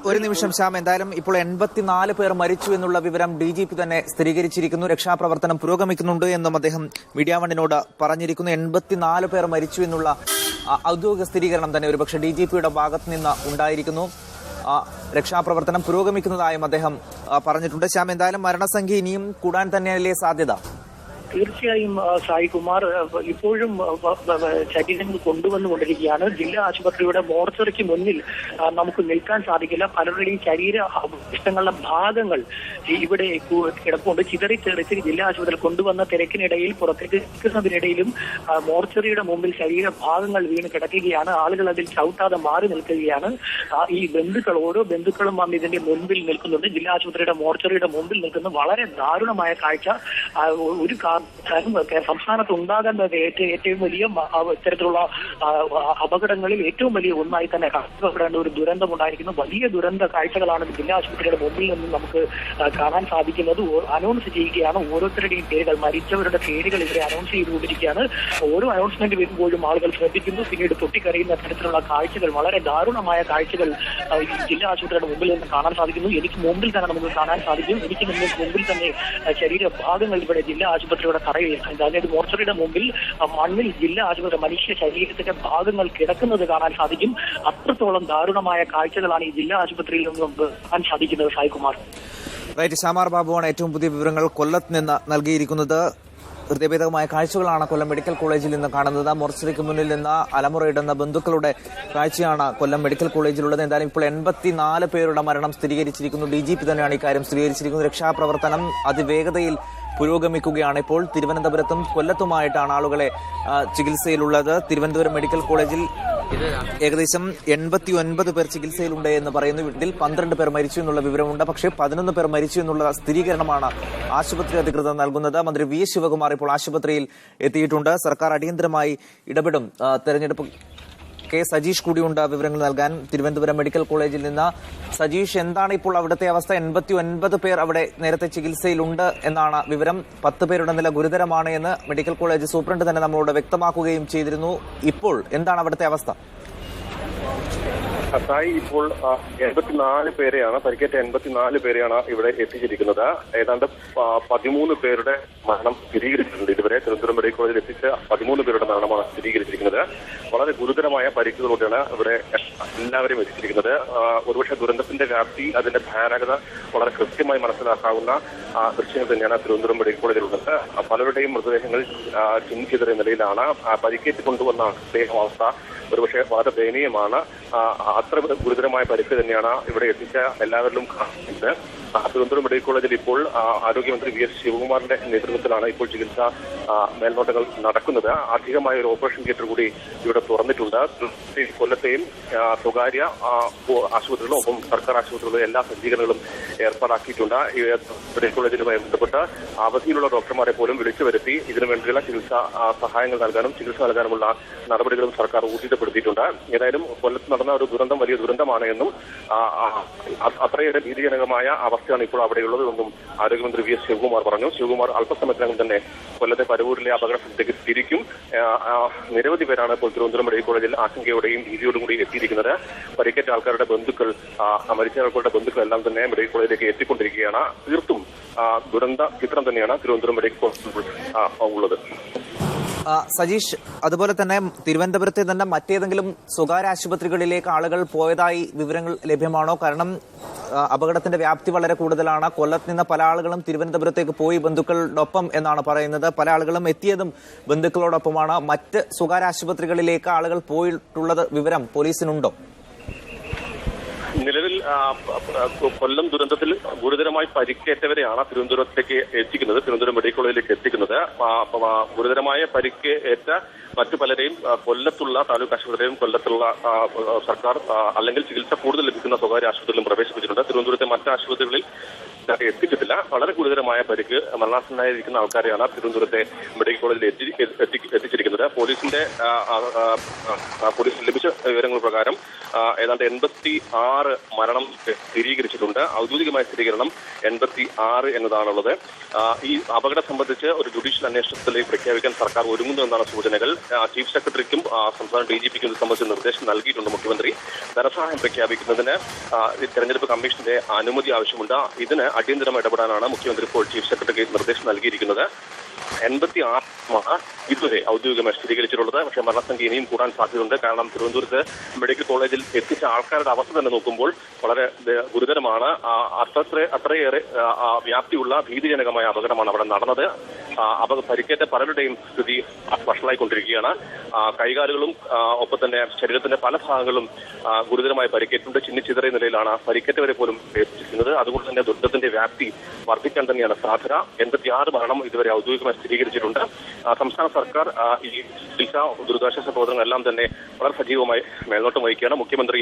ഒരു നിമിഷം ശ്യാം, എന്തായാലും ഇപ്പോൾ 84 പേർ മരിച്ചു എന്നുള്ള വിവരം DGP തന്നെ സ്ഥിരീകരിച്ചിരിക്കുന്നു. രക്ഷാപ്രവർത്തനം പുരോഗമിക്കുന്നുണ്ട് എന്നും അദ്ദേഹം മീഡിയ വണ്ണിനോട് പറഞ്ഞിരിക്കുന്നു. 84 പേർ മരിച്ചു എന്നുള്ള ഔദ്യോഗിക സ്ഥിരീകരണം തന്നെ ഒരുപക്ഷെ DGPയുടെ ഭാഗത്ത് നിന്ന് ഉണ്ടായിരിക്കുന്നു. രക്ഷാപ്രവർത്തനം പുരോഗമിക്കുന്നതായും അദ്ദേഹം പറഞ്ഞിട്ടുണ്ട്. ശ്യാം, എന്തായാലും മരണസംഖ്യ ഇനിയും കൂടാൻ തന്നെയല്ലേ സാധ്യത? തീർച്ചയായും സായികുമാർ, ഇപ്പോഴും ശരീരങ്ങൾ കൊണ്ടുവന്നുകൊണ്ടിരിക്കുകയാണ്. ജില്ലാ ആശുപത്രിയുടെ മോർച്ചറിക്ക് മുന്നിൽ നമുക്ക് നിൽക്കാൻ സാധിക്കില്ല. പലരുടെയും ശരീര അവശിഷ്ടങ്ങളുടെ ഭാഗങ്ങൾ ഇവിടെ കിടപ്പുണ്ട്. ചിതറിത്തെറിച്ച് ജില്ലാ ആശുപത്രിയിൽ കൊണ്ടുവന്ന തിരക്കിനിടയിൽ പുറത്തേക്ക് നിൽക്കുന്നതിനിടയിലും മോർച്ചറിയുടെ മുമ്പിൽ ശരീരഭാഗങ്ങൾ വീണ് കിടക്കുകയാണ്. ആളുകൾ അതിൽ ചവിട്ടാതെ മാറി നിൽക്കുകയാണ്. ഈ ബന്ധുക്കൾ, ഓരോ ബന്ധുക്കളും വന്ന് ഇതിന്റെ മുൻപിൽ നിൽക്കുന്നുണ്ട്. ജില്ലാ ആശുപത്രിയുടെ മോർച്ചറിയുടെ മുമ്പിൽ നിൽക്കുന്ന വളരെ ദാരുണമായ കാഴ്ച. ഒരു സംസ്ഥാനത്ത് ഉണ്ടാകുന്നത് ഏറ്റവും വലിയ ഇത്തരത്തിലുള്ള അപകടങ്ങളിൽ ഏറ്റവും വലിയ ഒന്നായി തന്നെ കണക്കാക്കേണ്ട ഒരു ദുരന്തം ഉണ്ടായിരിക്കുന്നു. വലിയ ദുരന്ത കാഴ്ചകളാണ് ജില്ലാ ആശുപത്രിയുടെ മുമ്പിൽ നിന്നും നമുക്ക് കാണാൻ സാധിക്കുന്നത്. അനൗൺസ് ചെയ്യുകയാണ് ഓരോരുത്തരുടെയും പേരുകൾ, മരിച്ചവരുടെ പേരുകൾ ഇവിടെ അനൗൺസ് ചെയ്തുകൊണ്ടിരിക്കുകയാണ്. ഓരോ അനൗൺസ്മെന്റ് വരുമ്പോഴും ആളുകൾ ശ്രദ്ധിക്കുന്നു. പിന്നീട് പൊട്ടിക്കരയുന്ന തരത്തിലുള്ള കാഴ്ചകൾ, വളരെ ദാരുണമായ കാഴ്ചകൾ ജില്ലാ ആശുപത്രിയുടെ മുമ്പിൽ നിന്ന് കാണാൻ സാധിക്കുന്നു. എനിക്ക് മുമ്പിൽ തന്നെ നമുക്ക് കാണാൻ സാധിക്കും. എനിക്ക് മുമ്പിൽ തന്നെ ശരീരഭാഗങ്ങൾ ഇവിടെ ജില്ലാ ആശുപത്രിയുടെ തറയിൽ, അതായത് മോർച്ചറിയുടെ മുമ്പിൽ മണ്ണിൽ ജില്ലാ ആശുപത്രി മനുഷ്യ ശരീരത്തിന്റെ ഭാഗങ്ങൾ കിടക്കുന്നത് കാണാൻ സാധിക്കും. അത്രത്തോളം ദാരുണമായ കാഴ്ചകളാണ് ഈ ജില്ലാ ആശുപത്രിയിൽ നിന്നും കാണാൻ സാധിക്കുന്നത്. സായികുമാർ, റൈറ്റ്. ശ്യാമാർ ബാബുവാണ് ഏറ്റവും പുതിയ വിവരങ്ങൾ കൊല്ലത്ത് നിന്ന് നൽകിയിരിക്കുന്നത്. ഹൃദയഭേദകമായ കാഴ്ചകളാണ് കൊല്ലം മെഡിക്കൽ കോളേജിൽ നിന്ന് കാണുന്നത്. മോർച്ചറിക്ക് മുന്നിൽ നിന്ന് അലമുറയിടുന്ന ബന്ധുക്കളുടെ കാഴ്ചയാണ് കൊല്ലം മെഡിക്കൽ കോളേജിലുള്ളത്. എന്തായാലും ഇപ്പോൾ 84 പേരുടെ മരണം സ്ഥിരീകരിച്ചിരിക്കുന്നു. DGP തന്നെയാണ് ഇക്കാര്യം സ്ഥിരീകരിച്ചിരിക്കുന്നത്. രക്ഷാപ്രവർത്തനം അതിവേഗതയിൽ പുരോഗമിക്കുകയാണ്. ഇപ്പോൾ തിരുവനന്തപുരത്തും കൊല്ലത്തുമായിട്ടാണ് ആളുകളെ ചികിത്സയിലുള്ളത്. തിരുവനന്തപുരം മെഡിക്കൽ കോളേജിൽ ഏകദേശം 89 പേർ ചികിത്സയിലുണ്ട് എന്ന് പറയുന്നു. ഇതിൽ 12 പേർ മരിച്ചു എന്നുള്ള വിവരമുണ്ട്. പക്ഷേ 11 പേർ മരിച്ചു എന്നുള്ള സ്ഥിരീകരണമാണ് ആശുപത്രി അധികൃതർ നൽകുന്നത്. മന്ത്രി V. ശിവകുമാർ ഇപ്പോൾ ആശുപത്രിയിൽ എത്തിയിട്ടുണ്ട്. സർക്കാർ അടിയന്തരമായി ഇടപെടും. തെരഞ്ഞെടുപ്പ് സജീഷ് കൂടിയുണ്ട് വിവരങ്ങൾ നൽകാൻ തിരുവനന്തപുരം മെഡിക്കൽ കോളേജിൽ നിന്ന്. സജീഷ്, എന്താണ് ഇപ്പോൾ അവിടുത്തെ അവസ്ഥ? 89 പേർ അവിടെ നേരത്തെ ചികിത്സയിലുണ്ട് എന്നാണ് വിവരം. 10 പേരുടെ നില ഗുരുതരമാണ് എന്ന് മെഡിക്കൽ കോളേജ് സൂപ്രണ്ട് തന്നെ നമ്മളോട് വ്യക്തമാക്കുകയും ചെയ്തിരുന്നു. ഇപ്പോൾ എന്താണ് അവിടുത്തെ അവസ്ഥ? ഇപ്പോൾ 84 പേരെയാണ് പരിക്കേറ്റ 84 പേരെയാണ് ഇവിടെ എത്തിച്ചിരിക്കുന്നത്. ഏതാണ്ട് 13 പേരുടെ മരണം സ്ഥിരീകരിച്ചിട്ടുണ്ട്. ഇതുവരെ തിരുവനന്തപുരം മെഡിക്കൽ കോളേജിൽ എത്തിച്ച 13 പേരുടെ മരണമാണ് സ്ഥിരീകരിച്ചിരിക്കുന്നത്. വളരെ ഗുരുതരമായ പരിക്കുകളോടെയാണ് ഇവിടെ എല്ലാവരും എത്തിച്ചിരിക്കുന്നത്. ഒരുപക്ഷെ ദുരന്തത്തിന്റെ വ്യാപ്തി, അതിന്റെ ഭയാനകത വളരെ കൃത്യമായി മനസ്സിലാക്കാവുന്ന ദൃശ്യങ്ങൾ തന്നെയാണ് തിരുവനന്തപുരം മെഡിക്കൽ കോളേജിലുള്ളത്. പലരുടെയും മൃതദേഹങ്ങൾ ചിന്തിച്ചെതിരെ നിലയിലാണ്. പരിക്കേറ്റ് കൊണ്ടുവന്ന ദേഹാവസ്ഥ ഒരുപക്ഷെ വളരെ ദയനീയമാണ്. അത്ര ഗുരുതരമായ പരിക്ക് തന്നെയാണ് ഇവിടെ എത്തിച്ച എല്ലാവരിലും കാണുന്നത്. തിരുവനന്തപുരം മെഡിക്കൽ കോളേജിൽ ഇപ്പോൾ ആരോഗ്യമന്ത്രി V. ശിവകുമാറിന്റെ നേതൃത്വത്തിലാണ് ഇപ്പോൾ ചികിത്സ മേൽനോട്ടങ്ങൾ നടക്കുന്നത്. അധികമായ ഒരു ഓപ്പറേഷൻ തിയേറ്റർ കൂടി ഇവിടെ തുറന്നിട്ടുണ്ട്. കൊല്ലത്തെയും സ്വകാര്യ ആശുപത്രികളും ഒപ്പം സർക്കാർ ആശുപത്രികളും എല്ലാ സജ്ജീകരണങ്ങളും ഏർപ്പാടാക്കിയിട്ടുണ്ട്. മെഡിക്കൽ കോളേജിലുമായി ബന്ധപ്പെട്ട് അവധിയിലുള്ള ഡോക്ടർമാരെ പോലും വിളിച്ചു വരുത്തി ഇതിനു വേണ്ടിയുള്ള ചികിത്സാ സഹായങ്ങൾ നൽകാനും ചികിത്സ നൽകാനുമുള്ള നടപടികളും സർക്കാർ ഊർജിതപ്പെടുത്തിയിട്ടുണ്ട്. ഏതായാലും കൊല്ലത്ത് നടന്ന ഒരു ദുരന്തം വലിയ ദുരന്തമാണ് എന്നും അത്രയേറെ ഭീതിജനകമായ അവസ്ഥയാണ് ഇപ്പോൾ അവിടെയുള്ളത് എന്നും ആരോഗ്യമന്ത്രി V. ശിവകുമാർ പറഞ്ഞു. ശിവകുമാർ അല്പസമയത്തിനകം തന്നെ കൊല്ലത്തെ പരവൂരിലെ അപകട സ്ഥലത്തേക്ക് തിരിക്കും. നിരവധി പേരാണ് ഇപ്പോൾ തിരുവനന്തപുരം മെഡിക്കൽ കോളേജിൽ ആശങ്കയോടെയും ഭീതിയോടും കൂടി എത്തിയിരിക്കുന്നത്. പരിക്കേറ്റ ആൾക്കാരുടെ ബന്ധുക്കൾ, മരിച്ച ആൾക്കാരുടെ ബന്ധുക്കൾ എല്ലാം തന്നെ മെഡിക്കൽ കോളേജിലേക്ക് എത്തിക്കൊണ്ടിരിക്കുകയാണ്. തീർത്തും ദുരന്ത ചിത്രം തന്നെയാണ് തിരുവനന്തപുരം മെഡിക്കൽ കോളേജിൽ ഉള്ളത്. സജീഷ്, അതുപോലെ തന്നെ തിരുവനന്തപുരത്തെ തന്നെ മറ്റേതെങ്കിലും സ്വകാര്യ ആശുപത്രികളിലേക്ക് ആളുകൾ പോയതായി വിവരങ്ങൾ ലഭ്യമാണോ? കാരണം അപകടത്തിന്റെ വ്യാപ്തി വളരെ കൂടുതലാണ്. കൊല്ലത്ത് നിന്ന് പല ആളുകളും തിരുവനന്തപുരത്തേക്ക് പോയി ബന്ധുക്കളോടൊപ്പം എന്നാണ് പറയുന്നത്. പല ആളുകളും എത്തിയതും ബന്ധുക്കളോടൊപ്പമാണ്. മറ്റ് സ്വകാര്യ ആശുപത്രികളിലേക്ക് ആളുകൾ പോയിട്ടുള്ളത് വിവരം പോലീസിനുണ്ടോ? നിലവിൽ കൊല്ലം ദുരന്തത്തിൽ ഗുരുതരമായി പരിക്കേറ്റവരെയാണ് തിരുവനന്തപുരത്തേക്ക് എത്തിക്കുന്നത്, തിരുവനന്തപുരം മെഡിക്കൽ കോളേജിലേക്ക് എത്തിക്കുന്നത്. ഗുരുതരമായ പരിക്ക് ഏറ്റ മറ്റു പലരെയും കൊല്ലത്തുള്ള താലൂക്ക് ആശുപത്രിയിലും കൊല്ലത്തുള്ള സർക്കാർ അല്ലെങ്കിൽ ചികിത്സ കൂടുതൽ ലഭിക്കുന്ന സ്വകാര്യ ആശുപത്രിയിലും പ്രവേശിപ്പിച്ചിട്ടുണ്ട്. തിരുവനന്തപുരത്തെ മറ്റ് ആശുപത്രികളിൽ എത്തിച്ചിട്ടില്ല. വളരെ ഗുരുതരമായ പരിക്ക് മരണാസന്നരായിരിക്കുന്ന ആൾക്കാരെയാണ് തിരുവനന്തപുരത്തെ മെഡിക്കൽ കോളേജിൽ എത്തിച്ചിരിക്കുന്നത്. പോലീസ് ലഭിച്ച വിവരങ്ങൾ പ്രകാരം ഏതാണ്ട് 86 മരണം സ്ഥിരീകരിച്ചിട്ടുണ്ട്. ഔദ്യോഗികമായ സ്ഥിരീകരണം 86 എന്നതാണുള്ളത്. ഈ അപകടം സംബന്ധിച്ച് ഒരു ജുഡീഷ്യൽ അന്വേഷണത്തിലേക്ക് പ്രഖ്യാപിക്കാൻ സർക്കാർ ഒരുങ്ങുന്നു എന്നാണ് സൂചനകൾ. ചീഫ് സെക്രട്ടറിക്കും സംസ്ഥാന DGPക്കും ഇത് സംബന്ധിച്ച് നിർദ്ദേശം നൽകിയിട്ടുണ്ട് മുഖ്യമന്ത്രി. ധനസഹായം പ്രഖ്യാപിക്കുന്നതിന് തെരഞ്ഞെടുപ്പ് കമ്മീഷന്റെ അനുമതി ആവശ്യമുണ്ട്. ഇതിന് അടിയന്തരം ഇടപെടാനാണ് മുഖ്യമന്ത്രി ഇപ്പോൾ ചീഫ് സെക്രട്ടറിക്ക് നിർദ്ദേശം നൽകിയിരിക്കുന്നത്. 86 ഇതുവരെ ഔദ്യോഗികമായി സ്ഥിരീകരിച്ചിട്ടുള്ളത്. പക്ഷേ മരണസംഖ്യ ഇനിയും കൂടാൻ സാധ്യതയുണ്ട്. കാരണം തിരുവനന്തപുരത്ത് മെഡിക്കൽ കോളേജിൽ എത്തിച്ച ആൾക്കാരുടെ അവസ്ഥ തന്നെ നോക്കുമ്പോൾ വളരെ ഗുരുതരമാണ്. അത്രയേറെ വ്യാപ്തിയുള്ള ഭീതിജനകമായ അപകടമാണ് അവിടെ നടന്നത്. പരിക്കേറ്റ പലരുടെയും സ്ഥിതി വഷളായിക്കൊണ്ടിരിക്കുകയാണ്. കൈകാലുകളും ഒപ്പം തന്നെ ശരീരത്തിന്റെ പല ഭാഗങ്ങളും ഗുരുതരമായി പരിക്കേറ്റുണ്ട്. ചിന്നിച്ചിതറിയ നിലയിലാണ് പരിക്കേറ്റവരെ പോലും എത്തിച്ചിരിക്കുന്നത്. അതുകൊണ്ട് തന്നെ ദുരന്തത്തിന്റെ വ്യാപ്തി വർദ്ധിക്കാൻ തന്നെയാണ് സാധ്യത. 86 മരണം ഇതുവരെ ഔദ്യോഗികമായി സ്ഥിരീകരിച്ചിട്ടുണ്ട്. സംസ്ഥാന സർക്കാർ ഈ ചികിത്സാ ദുരിതാശ്വാസ പ്രവർത്തനങ്ങളെല്ലാം തന്നെ വളരെ സജീവമായി മേൽനോട്ടം വഹിക്കുകയാണ്. മുഖ്യമന്ത്രി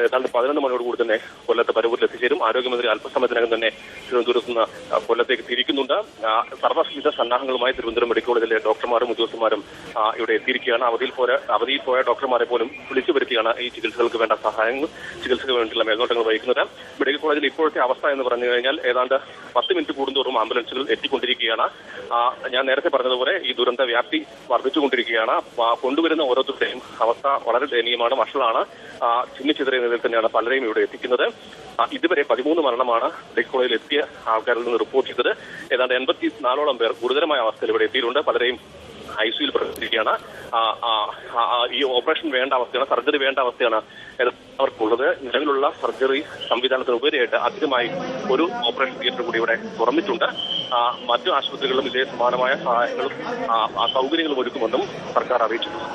ഏതാണ്ട് 11 മണിയോടുകൂടി തന്നെ കൊല്ലത്ത് പരവൂരിൽ എത്തിച്ചേരും. ആരോഗ്യമന്ത്രി അല്പസമയത്തിനകം തന്നെ തിരുവനന്തപുരത്ത് നിന്ന് കൊല്ലത്തേക്ക് തിരിക്കുന്നുണ്ട്. സർവ്വവിധ സന്നാഹങ്ങളുമായി തിരുവനന്തപുരം മെഡിക്കൽ കോളേജിലെ ഡോക്ടർമാരും ഉദ്യോഗസ്ഥന്മാരും ഇവിടെ എത്തിയിരിക്കുകയാണ്. അവധിയിൽ പോയ ഡോക്ടർമാരെ പോലും വിളിച്ചു വരുത്തിയാണ് ഈ ചികിത്സകൾക്ക് വേണ്ട സഹായങ്ങൾ, ചികിത്സയ്ക്ക് വേണ്ടിയുള്ള മേൽനോട്ടങ്ങൾ വഹിക്കുന്നത്. മെഡിക്കൽ കോളേജിൽ ഇപ്പോഴത്തെ അവസ്ഥ എന്ന് പറഞ്ഞു കഴിഞ്ഞാൽ ഏതാണ്ട് 10 മിനിറ്റ് കൂടുന്തോറും ആംബുലൻസുകൾ എത്തിക്കൊണ്ടിരിക്കുകയാണ്. ഞാൻ നേരത്തെ പറഞ്ഞതുപോലെ ഈ ദുരന്ത വ്യാപ്തി വർദ്ധിച്ചുകൊണ്ടിരിക്കുകയാണ്. കൊണ്ടുവരുന്ന ഓരോരുത്തരുടെയും അവസ്ഥ വളരെ ദയനീയമാണ്, വഷളാണ്. ചിന്നിച്ചിതറിയ നിലയിൽ തന്നെയാണ് പലരെയും ഇവിടെ എത്തിക്കുന്നത്. ഇതുവരെ 13 മരണമാണ് മെഡിക്കൽ കോളേജിൽ എത്തിയ ആൾക്കാരിൽ നിന്ന് റിപ്പോർട്ട് ചെയ്തത്. ഏതാണ്ട് 84ഓളം പേർ ഗുരുതരമായ അവസ്ഥയിൽ ഇവിടെ എത്തിയിട്ടുണ്ട്. പലരെയും ICUയിൽ പ്രവർത്തിക്കുകയാണ്. ഈ ഓപ്പറേഷൻ വേണ്ട അവസ്ഥയാണ്, സർജറി വേണ്ട അവസ്ഥയാണ് അവർക്കുള്ളത്. നിലവിലുള്ള സർജറി സംവിധാനത്തിനുപരിയായിട്ട് അധികമായി ഒരു ഓപ്പറേഷൻ തിയേറ്റർ കൂടി ഇവിടെ തുറന്നിട്ടുണ്ട്. മറ്റു ആശുപത്രികളിലും ഇതേ സമാനമായ സഹായങ്ങളും സൗകര്യങ്ങളും ഒരുക്കുമെന്നും സർക്കാർ അറിയിച്ചിട്ടുണ്ട്.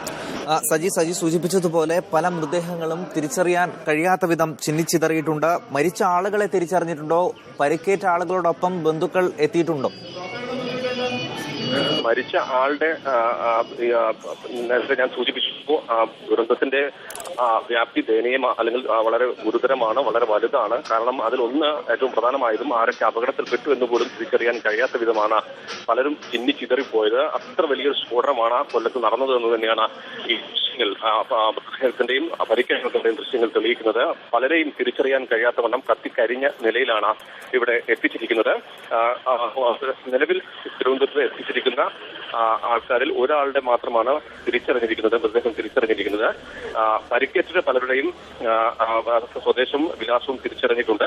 സജി സൂചിപ്പിച്ചതുപോലെ പല മൃതദേഹങ്ങളും തിരിച്ചറിയാൻ കഴിയാത്ത വിധം ചിന്നിച്ചിതറിയിട്ടുണ്ട്. മരിച്ച ആളുകളെ തിരിച്ചറിഞ്ഞിട്ടുണ്ടോ? പരിക്കേറ്റ ആളുകളോടൊപ്പം ബന്ധുക്കൾ എത്തിയിട്ടുണ്ടോ? മരിച്ച ആളുടെ നേരത്തെ ഞാൻ സൂചിപ്പിച്ചു, ദുരന്തത്തിന്റെ വ്യാപ്തി ദയനീയമാണ്, അല്ലെങ്കിൽ വളരെ ഗുരുതരമാണ്, വളരെ വലുതാണ്. കാരണം അതിലൊന്ന് ഏറ്റവും പ്രധാനമായതും ആരൊക്കെ അപകടത്തിൽപ്പെട്ടു എന്ന് പോലും തിരിച്ചറിയാൻ കഴിയാത്ത വിധമാണ് പലരും ചിന്നിച്ചിതറിപ്പോയത്. അത്ര വലിയൊരു സ്ഫോടനമാണ് കൊല്ലത്ത് നടന്നത് എന്ന് തന്നെയാണ് ഈ ദൃശ്യങ്ങൾ, മൃതദേഹത്തിന്റെയും പരിക്കേറ്റവരുടെയും ദൃശ്യങ്ങൾ തെളിയിക്കുന്നത്. പലരെയും തിരിച്ചറിയാൻ കഴിയാത്തവണ്ണം കത്തിക്കരിഞ്ഞ നിലയിലാണ് ഇവിടെ എത്തിച്ചിരിക്കുന്നത്. നിലവിൽ തിരുവനന്തപുരത്ത് എത്തിച്ചിരിക്കുന്ന ആൾക്കാരിൽ ഒരാളുടെ മാത്രമാണ് മൃതദേഹം തിരിച്ചറിഞ്ഞിരിക്കുന്നത്. പരിക്കേറ്റ പലരുടെയും സ്വദേശവും വിലാസവും തിരിച്ചറിഞ്ഞിട്ടുണ്ട്.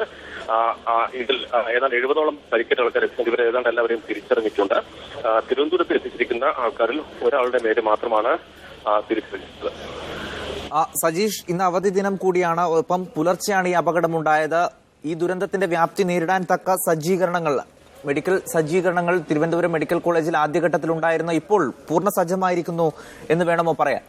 ഇതിൽ ഏതാണ്ട് 70ഓളം പരിക്കേറ്റ ആൾക്കാർ ഇവരെ ഏതാണ്ട് എല്ലാവരെയും തിരിച്ചറിഞ്ഞിട്ടുണ്ട്. തിരുവനന്തപുരത്ത് എത്തിച്ചിരിക്കുന്ന ആൾക്കാരിൽ ഒരാളുടെ പേര് മാത്രമാണ് തിരിച്ചറിഞ്ഞിട്ടുള്ളത്. സജീഷ്, ഇന്ന് അവധി ദിനം കൂടിയാണ്. ഒപ്പം പുലർച്ചെയാണ് ഈ അപകടമുണ്ടായത്. ഈ ദുരന്തത്തിന്റെ വ്യാപ്തി നേരിടാൻ തക്ക മെഡിക്കൽ സജ്ജീകരണങ്ങൾ തിരുവനന്തപുരം മെഡിക്കൽ കോളേജിൽ ആദ്യഘട്ടത്തിലുണ്ടായിരുന്നു. ഇപ്പോൾ പൂർണ്ണ സജ്ജമായിരിക്കുന്നു എന്ന് വേണമോ പറയാൻ?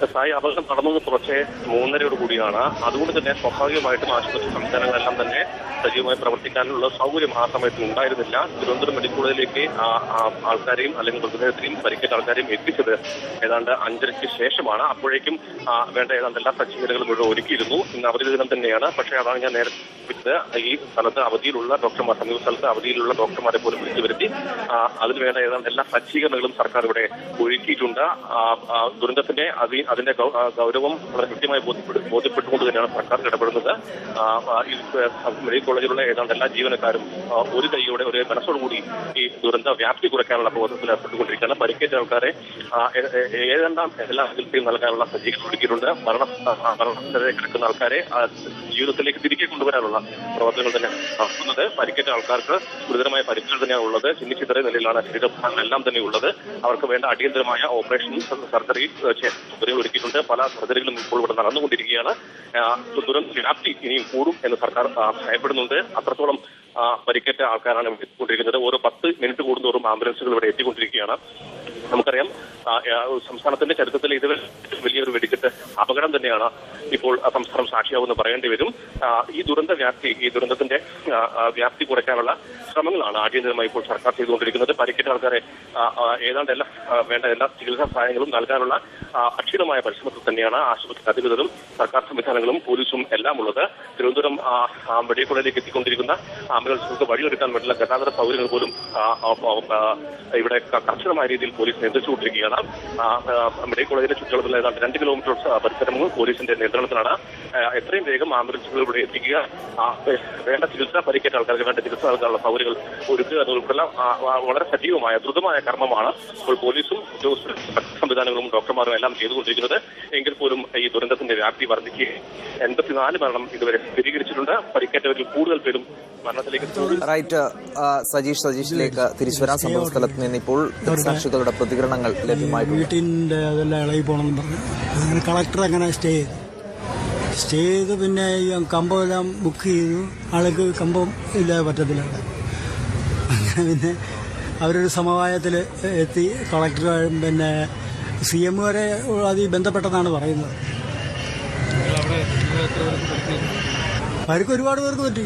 അപകടം നടന്നത് പുറത്തെ 3:30 കൂടിയാണ്. അതുകൊണ്ട് തന്നെ സ്വാഭാവികമായിട്ടും ആശുപത്രി സംവിധാനങ്ങളെല്ലാം തന്നെ സജീവമായി പ്രവർത്തിക്കാനുള്ള സൗകര്യം ആ സമയത്ത് ഉണ്ടായിരുന്നില്ല. തിരുവനന്തപുരം മെഡിക്കൽ കോളേജിലേക്ക് ആൾക്കാരെയും അല്ലെങ്കിൽ മൃതദേഹത്തിനെയും പരിക്കേറ്റ ആൾക്കാരെയും എത്തിച്ചത് ഏതാണ്ട് 5:30 ശേഷമാണ്. അപ്പോഴേക്കും വേണ്ട ഏതാണ്ട് എല്ലാ സജ്ജീകരണങ്ങളും ഇവിടെ ഒരുക്കിയിരുന്നു. ഇന്ന് അവധി ദിനം തന്നെയാണ്. പക്ഷേ അതാണ് ഞാൻ നേരത്തെ ഈ സ്ഥലത്ത് അവധിയിലുള്ള ഡോക്ടർമാർ, സമീപ സ്ഥലത്ത് അവധിയിലുള്ള ഡോക്ടർമാരെ പോലും വിളിച്ചു വരുത്തി അതിന് വേണ്ട ഏതാണ്ട് എല്ലാ സജ്ജീകരണങ്ങളും സർക്കാർ ഇവിടെ ഒരുക്കിയിട്ടുണ്ട്. ദുരന്തത്തിന്റെ അതിന്റെ ഗൗരവം വളരെ കൃത്യമായി ബോധ്യപ്പെട്ടുകൊണ്ട് തന്നെയാണ് സർക്കാർ ഇടപെടുന്നത്. മെഡിക്കൽ കോളേജിലുള്ള ഏതാണ്ട് എല്ലാ ജീവനക്കാരും ഒരു കൈയോടെ ഒരു മനസ്സോടുകൂടി ഈ ദുരന്ത വ്യാപ്തി കുറയ്ക്കാനുള്ള പ്രവർത്തനത്തിൽ ഏർപ്പെട്ടുകൊണ്ടിരിക്കുകയാണ്. പരിക്കേറ്റ ആൾക്കാരെ ഏതാണ്ടാം എല്ലാ ചികിത്സയും നൽകാനുള്ള സജ്ജീകരണം ഒരുക്കിയിട്ടുണ്ട്. മരണത്തിലേക്ക് കിടക്കുന്ന ആൾക്കാരെ ജീവിതത്തിലേക്ക് തിരികെ കൊണ്ടുവരാനുള്ള പ്രവർത്തനങ്ങൾ തന്നെ നടത്തുന്നത്. പരിക്കേറ്റ ആൾക്കാർക്ക് ഗുരുതരമായ പരിക്കുകൾ തന്നെയാണ് ഉള്ളത്. ചിന്നിച്ചിതറിയ നിലയിലാണ് ശരീരഭാഗങ്ങളെല്ലാം തന്നെ ഉള്ളത്. അവർക്ക് വേണ്ട അടിയന്തരമായ ഓപ്പറേഷൻ സർജറി ഒരുക്കിയിട്ടുണ്ട്. പല സർജറികളും ഇപ്പോൾ ഇവിടെ നടന്നുകൊണ്ടിരിക്കുകയാണ്. ദുരന്ത വ്യാപ്തി ഇനിയും കൂടും എന്ന് സർക്കാർ ഭയപ്പെടുന്നുണ്ട്. അത്രത്തോളം പരിക്കേറ്റ ആൾക്കാരാണ് എത്തിക്കൊണ്ടിരിക്കുന്നത്. ഓരോ 10 മിനിറ്റ് കൂടുന്തോറും ആംബുലൻസുകൾ ഇവിടെ എത്തിക്കൊണ്ടിരിക്കുകയാണ്. നമുക്കറിയാം സംസ്ഥാനത്തിന്റെ ചരിത്രത്തിലെ ഇതുവരെ വലിയൊരു വെടിക്കെട്ട് അപകടം തന്നെയാണ് ഇപ്പോൾ സംസ്ഥാനം സാക്ഷിയാവുമെന്ന് പറയേണ്ടി വരും. ഈ ദുരന്തത്തിന്റെ വ്യാപ്തി കുറയ്ക്കാനുള്ള ശ്രമങ്ങളാണ് അടിയന്തരമായി ഇപ്പോൾ സർക്കാർ ചെയ്തുകൊണ്ടിരിക്കുന്നത്. പരിക്കേറ്റ ആൾക്കാരെ ഏതാണ്ട് വേണ്ട എല്ലാ ചികിത്സാ സഹായങ്ങളും നൽകാനുള്ള അക്ഷീണമായ പരിശ്രമത്തിൽ തന്നെയാണ് ആശുപത്രി അധികൃതരും സർക്കാർ സംവിധാനങ്ങളും പോലീസും എല്ലാം ഉള്ളത്. തിരുവനന്തപുരം മെഡിക്കൽ കോളേജിലേക്ക് എത്തിക്കൊണ്ടിരിക്കുന്ന ആംബുലൻസുകൾക്ക് വഴിയൊരുക്കാൻ വേണ്ടിയുള്ള ഗതാഗത സൗകര്യങ്ങൾ പോലും ഇവിടെ കർശനമായ രീതിയിൽ പോലീസ് നിയന്ത്രിച്ചുകൊണ്ടിരിക്കുകയാണ്. മെഡിക്കൽ കോളേജിന്റെ ചുറ്റളവിൽ ഏതാണ്ട് 2 കിലോമീറ്റർ പരിസരങ്ങൾ പോലീസിന്റെ നിയന്ത്രണത്തിലാണ്. എത്രയും വേഗം ആംബുലൻസുകൾ ഇവിടെ എത്തിക്കുക, വേണ്ട ചികിത്സ, പരിക്കേറ്റ ആൾക്കാർക്ക് വേണ്ട ചികിത്സ നൽകാനുള്ള സൗകര്യങ്ങൾ ഒരുക്കുക എന്നതുൾപ്പെടെ വളരെ സജീവമായ ദ്രുതമായ കർമ്മമാണ് ഇപ്പോൾ പോലീസും ഉദ്യോഗസ്ഥരും സംവിധാനങ്ങളും ഡോക്ടർമാരും എല്ലാം ചെയ്തുകൊണ്ടിരിക്കുന്നത്. എങ്കിൽ പോലും ഈ ദുരന്തത്തിന്റെ വ്യാപ്തി വർദ്ധിക്കുകയും 84 മരണം ഇതുവരെ സ്ഥിരീകരിച്ചിട്ടുണ്ട്. പരിക്കേറ്റവരിൽ കൂടുതൽ പേരും മരണത്തിലേക്ക്. റൈറ്റ്, സജീഷിലേക്ക് തിരിച്ചു വരാൻ. സംഭവ സ്ഥലത്ത് നിന്ന് ഇപ്പോൾ ദൃക്സാക്ഷികളുടെ പ്രതികരണങ്ങൾ ലഭ്യമായിട്ടുണ്ട്. വീട്ടിന്റെ അതെല്ലാം ഇളകി പോകണമെന്ന് പറഞ്ഞു അങ്ങനെ കളക്ടർ അങ്ങനെ സ്റ്റേ ചെയ്തു. പിന്നെ ഈ കമ്പമെല്ലാം ബുക്ക് ചെയ്തു. ആൾക്ക് കമ്പം ഇല്ലാതെ പറ്റത്തില്ല. അങ്ങനെ പിന്നെ അവരൊരു സമവായത്തിൽ എത്തി. കളക്ടർ പിന്നെ CM വരെ അത് ബന്ധപ്പെട്ടെന്നാണ് പറയുന്നത്. അവർക്ക് ഒരുപാട് പേർക്ക് പറ്റി.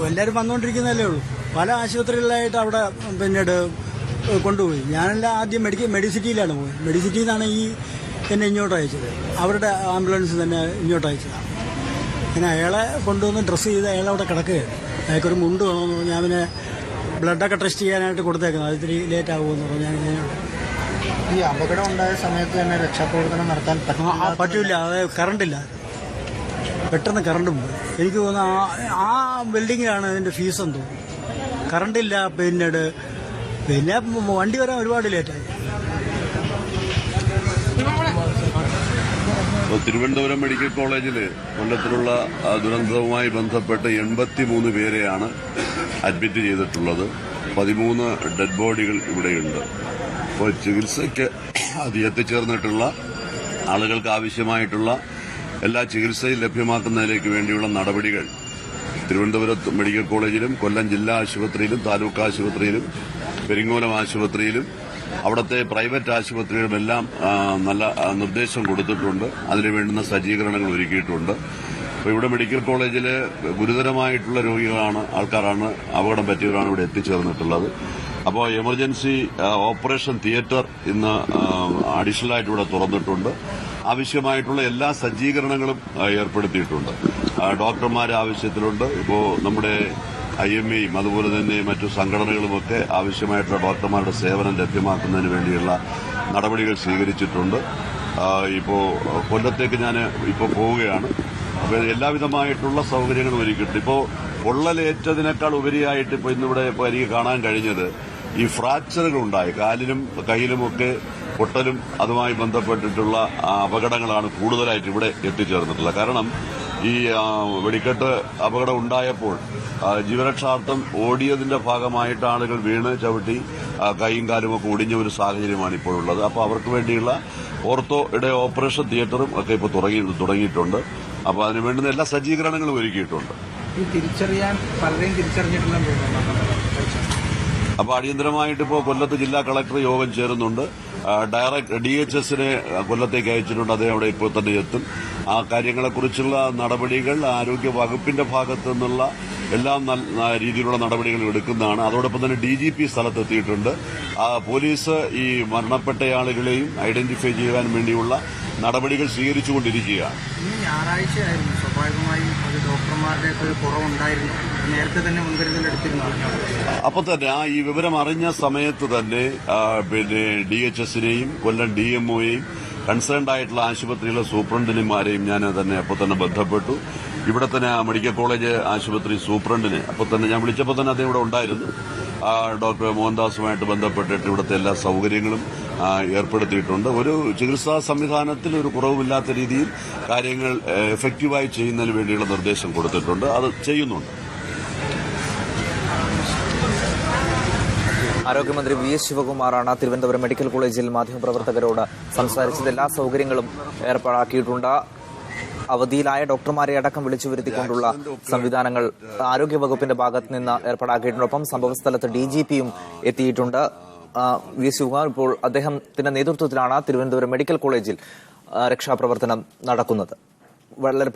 എല്ലാവരും വന്നുകൊണ്ടിരിക്കുന്നതല്ലേ ഉള്ളൂ. പല ആശുപത്രികളിലായിട്ട് അവിടെ പിന്നീട് കൊണ്ടുപോയി. ഞാനെല്ലാം ആദ്യം മെഡിസിറ്റിയിലാണ് പോയി. മെഡിസിറ്റിയിൽ നിന്നാണ് എന്നെ ഇങ്ങോട്ട് അയച്ചത്. അവരുടെ ആംബുലൻസ് തന്നെ ഇങ്ങോട്ട് അയച്ചതാണ്. പിന്നെ അയാളെ കൊണ്ടുവന്ന് ഡ്രസ്സ് ചെയ്ത് അയാളവിടെ കിടക്കുകയാണ്. അയാൾക്കൊരു മുണ്ട് വേണമെന്ന് പറഞ്ഞു. ഞാൻ പിന്നെ ബ്ലഡൊക്കെ ടെസ്റ്റ് ചെയ്യാനായിട്ട് കൊടുത്തേക്കുന്നത്. അത് ഇത്തിരി ലേറ്റ് ആകുമെന്ന് പറഞ്ഞു. ഞാൻ ഈ അപകടം ഉണ്ടായ സമയത്ത് തന്നെ രക്ഷാപ്രവർത്തനം നടത്താൻ പറ്റില്ല. അത് കറണ്ടില്ല. പെട്ടെന്ന് കറണ്ടും പോയി. എനിക്ക് തോന്നുന്നു ആ ബിൽഡിങ്ങിലാണ് അതിൻ്റെ ഫീസ് എന്ന് തോന്നുന്നു. കറണ്ടില്ല. പിന്നെ വണ്ടി വരാൻ ഒരുപാട് ലേറ്റായി. തിരുവനന്തപുരം മെഡിക്കൽ കോളേജിൽ കൊല്ലത്തിലുള്ള ദുരന്തവുമായി ബന്ധപ്പെട്ട് 83 പേരെയാണ് അഡ്മിറ്റ് ചെയ്തിട്ടുള്ളത്. 13 ഡെഡ് ബോഡികൾ ഇവിടെയുണ്ട്. അപ്പോൾ ചികിത്സയ്ക്ക് അത് എത്തിച്ചേർന്നിട്ടുള്ള ആളുകൾക്ക് ആവശ്യമായിട്ടുള്ള എല്ലാ ചികിത്സയും ലഭ്യമാക്കുന്നതിലേക്ക് വേണ്ടിയുള്ള നടപടികൾ തിരുവനന്തപുരം മെഡിക്കൽ കോളേജിലും കൊല്ലം ജില്ലാ ആശുപത്രിയിലും താലൂക്ക് ആശുപത്രിയിലും പെരിങ്ങോലം ആശുപത്രിയിലും അവിടുത്തെ പ്രൈവറ്റ് ആശുപത്രികളുമെല്ലാം നല്ല നിർദ്ദേശം കൊടുത്തിട്ടുണ്ട്. അതിനു വേണ്ടുന്ന സജ്ജീകരണങ്ങൾ ഒരുക്കിയിട്ടുണ്ട്. അപ്പോൾ ഇവിടെ മെഡിക്കൽ കോളേജിൽ ഗുരുതരമായിട്ടുള്ള ആൾക്കാരാണ്, അപകടം പറ്റിയവരാണ് ഇവിടെ എത്തിച്ചേർന്നിട്ടുള്ളത്. അപ്പോൾ എമർജൻസി ഓപ്പറേഷൻ തിയേറ്റർ ഇന്ന് അഡീഷണലായിട്ട് ഇവിടെ തുറന്നിട്ടുണ്ട്. ആവശ്യമായിട്ടുള്ള എല്ലാ സജ്ജീകരണങ്ങളും ഏർപ്പെടുത്തിയിട്ടുണ്ട്. ഡോക്ടർമാരെ ആവശ്യത്തിലുണ്ട്. ഇപ്പോൾ നമ്മുടെ IMAയും അതുപോലെ തന്നെ മറ്റു സംഘടനകളുമൊക്കെ ആവശ്യമായിട്ടുള്ള ഡോക്ടർമാരുടെ സേവനം ലഭ്യമാക്കുന്നതിന് വേണ്ടിയുള്ള നടപടികൾ സ്വീകരിച്ചിട്ടുണ്ട്. ഇപ്പോൾ കൊല്ലത്തേക്ക് ഞാൻ ഇപ്പോൾ പോവുകയാണ്. അപ്പോൾ എല്ലാവിധമായിട്ടുള്ള സൗകര്യങ്ങളും ഒരുക്കിയിട്ടുണ്ട്. ഇപ്പോൾ പൊള്ളലേറ്റതിനേക്കാൾ ഉപരിയായിട്ട് ഇപ്പോൾ ഇന്നിവിടെ എനിക്ക് കാണാൻ കഴിഞ്ഞത് ഈ ഫ്രാക്ചറുകൾ ഉണ്ടായി. കാലിലും കയ്യിലുമൊക്കെ പൊട്ടലും അതുമായി ബന്ധപ്പെട്ടിട്ടുള്ള അപകടങ്ങളാണ് കൂടുതലായിട്ട് ഇവിടെ എത്തിച്ചേർന്നിട്ടുള്ളത്. കാരണം ഈ വെടിക്കെട്ട് അപകടം ഉണ്ടായപ്പോൾ ജീവരക്ഷാർത്ഥം ഓടിയതിന്റെ ഭാഗമായിട്ട് ആളുകൾ വീണ് ചവിട്ടി കൈയും കാലുമൊക്കെ ഒടിഞ്ഞ ഒരു സാഹചര്യമാണ് ഇപ്പോഴുള്ളത്. അപ്പോൾ അവർക്ക് വേണ്ടിയുള്ള ഓർത്തോയുടെ ഓപ്പറേഷൻ തിയേറ്ററും ഒക്കെ ഇപ്പോൾ തുടങ്ങിയിട്ടുണ്ട്. അപ്പോൾ അതിന് വേണ്ടുന്ന എല്ലാ സജ്ജീകരണങ്ങളും ഒരുക്കിയിട്ടുണ്ട്. തിരിച്ചറിയാൻ പലരെയും തിരിച്ചറിഞ്ഞിട്ടുണ്ടെന്ന് തോന്നുന്നു. അപ്പോൾ അടിയന്തരമായിട്ട് ഇപ്പോൾ കൊല്ലത്ത് ജില്ലാ കളക്ടർ യോഗം ചേരുന്നുണ്ട്. ഡയറക്ട് DHSനെ കൊല്ലത്തേക്ക് അയച്ചിട്ടുണ്ട്. അദ്ദേഹം അവിടെ ഇപ്പോൾ തന്നെ എത്തും. ആ കാര്യങ്ങളെക്കുറിച്ചുള്ള നടപടികൾ ആരോഗ്യ വകുപ്പിന്റെ ഭാഗത്തു നിന്നുള്ള എല്ലാം രീതിയിലുള്ള നടപടികൾ എടുക്കുന്നതാണ്. അതോടൊപ്പം തന്നെ DGP സ്ഥലത്തെത്തിയിട്ടുണ്ട്. പോലീസ് ഈ മരണപ്പെട്ട ആളുകളെയും ഐഡന്റിഫൈ ചെയ്യാൻ വേണ്ടിയുള്ള നടപടികൾ സ്വീകരിച്ചുകൊണ്ടിരിക്കുകയാണ്. ഇന്ന് ഞായറാഴ്ചയായിരുന്നു. സ്വാഭാവികമായും അത് ഡോക്ടർമാരുടെ കുറവുണ്ടായിരുന്നു. നേരത്തെ തന്നെ മുൻകരുതൽ എടുത്തിരുന്നു. അപ്പോൾ തന്നെ ഈ വിവരം അറിഞ്ഞ സമയത്ത് തന്നെ പിന്നെ DHSനെയും കൊല്ലം DMOയെയും കൺസേൺഡ് ആയിട്ടുള്ള ആശുപത്രിയിലെ സൂപ്രണ്ടിനെമാരെയും ഞാൻ തന്നെ അപ്പോൾ തന്നെ ബന്ധപ്പെട്ടു. ഇവിടെ തന്നെ മെഡിക്കൽ കോളേജ് ആശുപത്രി സൂപ്രണ്ടിനെ അപ്പോൾ തന്നെ ഞാൻ വിളിച്ചപ്പോൾ തന്നെ അദ്ദേഹം ഇവിടെ ഉണ്ടായിരുന്നു. ഡോക്ടർ മോഹൻദാസുമായിട്ട് ബന്ധപ്പെട്ടിട്ട് ഇവിടുത്തെ എല്ലാ സൗകര്യങ്ങളും ഏർപ്പെടുത്തിയിട്ടുണ്ട്. ഒരു ചികിത്സാ സംവിധാനത്തിൽ ഒരു കുറവുമില്ലാത്ത രീതിയിൽ കാര്യങ്ങൾ എഫക്റ്റീവായി ചെയ്യുന്നതിന് വേണ്ടിയുള്ള നിർദ്ദേശം കൊടുത്തിട്ടുണ്ട്. അത് ചെയ്യുന്നുണ്ട്. ആരോഗ്യമന്ത്രി VS ശിവകുമാറാണ് തിരുവനന്തപുരം മെഡിക്കൽ കോളേജിൽ മാധ്യമപ്രവർത്തകരോട് സംസാരിച്ചത്. എല്ലാ സൗകര്യങ്ങളും ഏർപ്പാടാക്കിയിട്ടുണ്ട്. അവധിയിലായ ഡോക്ടർമാരെ അടക്കം വിളിച്ചു വരുത്തിക്കൊണ്ടുള്ള സംവിധാനങ്ങൾ ആരോഗ്യവകുപ്പിന്റെ ഭാഗത്ത് നിന്ന് ഏർപ്പാടാക്കിയിട്ടുണ്ട്. ഒപ്പം സംഭവസ്ഥലത്ത് DGPയും എത്തിയിട്ടുണ്ട്. വി ശിവകുമാർ. ഇപ്പോൾ അദ്ദേഹത്തിന്റെ നേതൃത്വത്തിലാണ് തിരുവനന്തപുരം മെഡിക്കൽ കോളേജിൽ രക്ഷാപ്രവർത്തനം നടക്കുന്നത്. വളരെ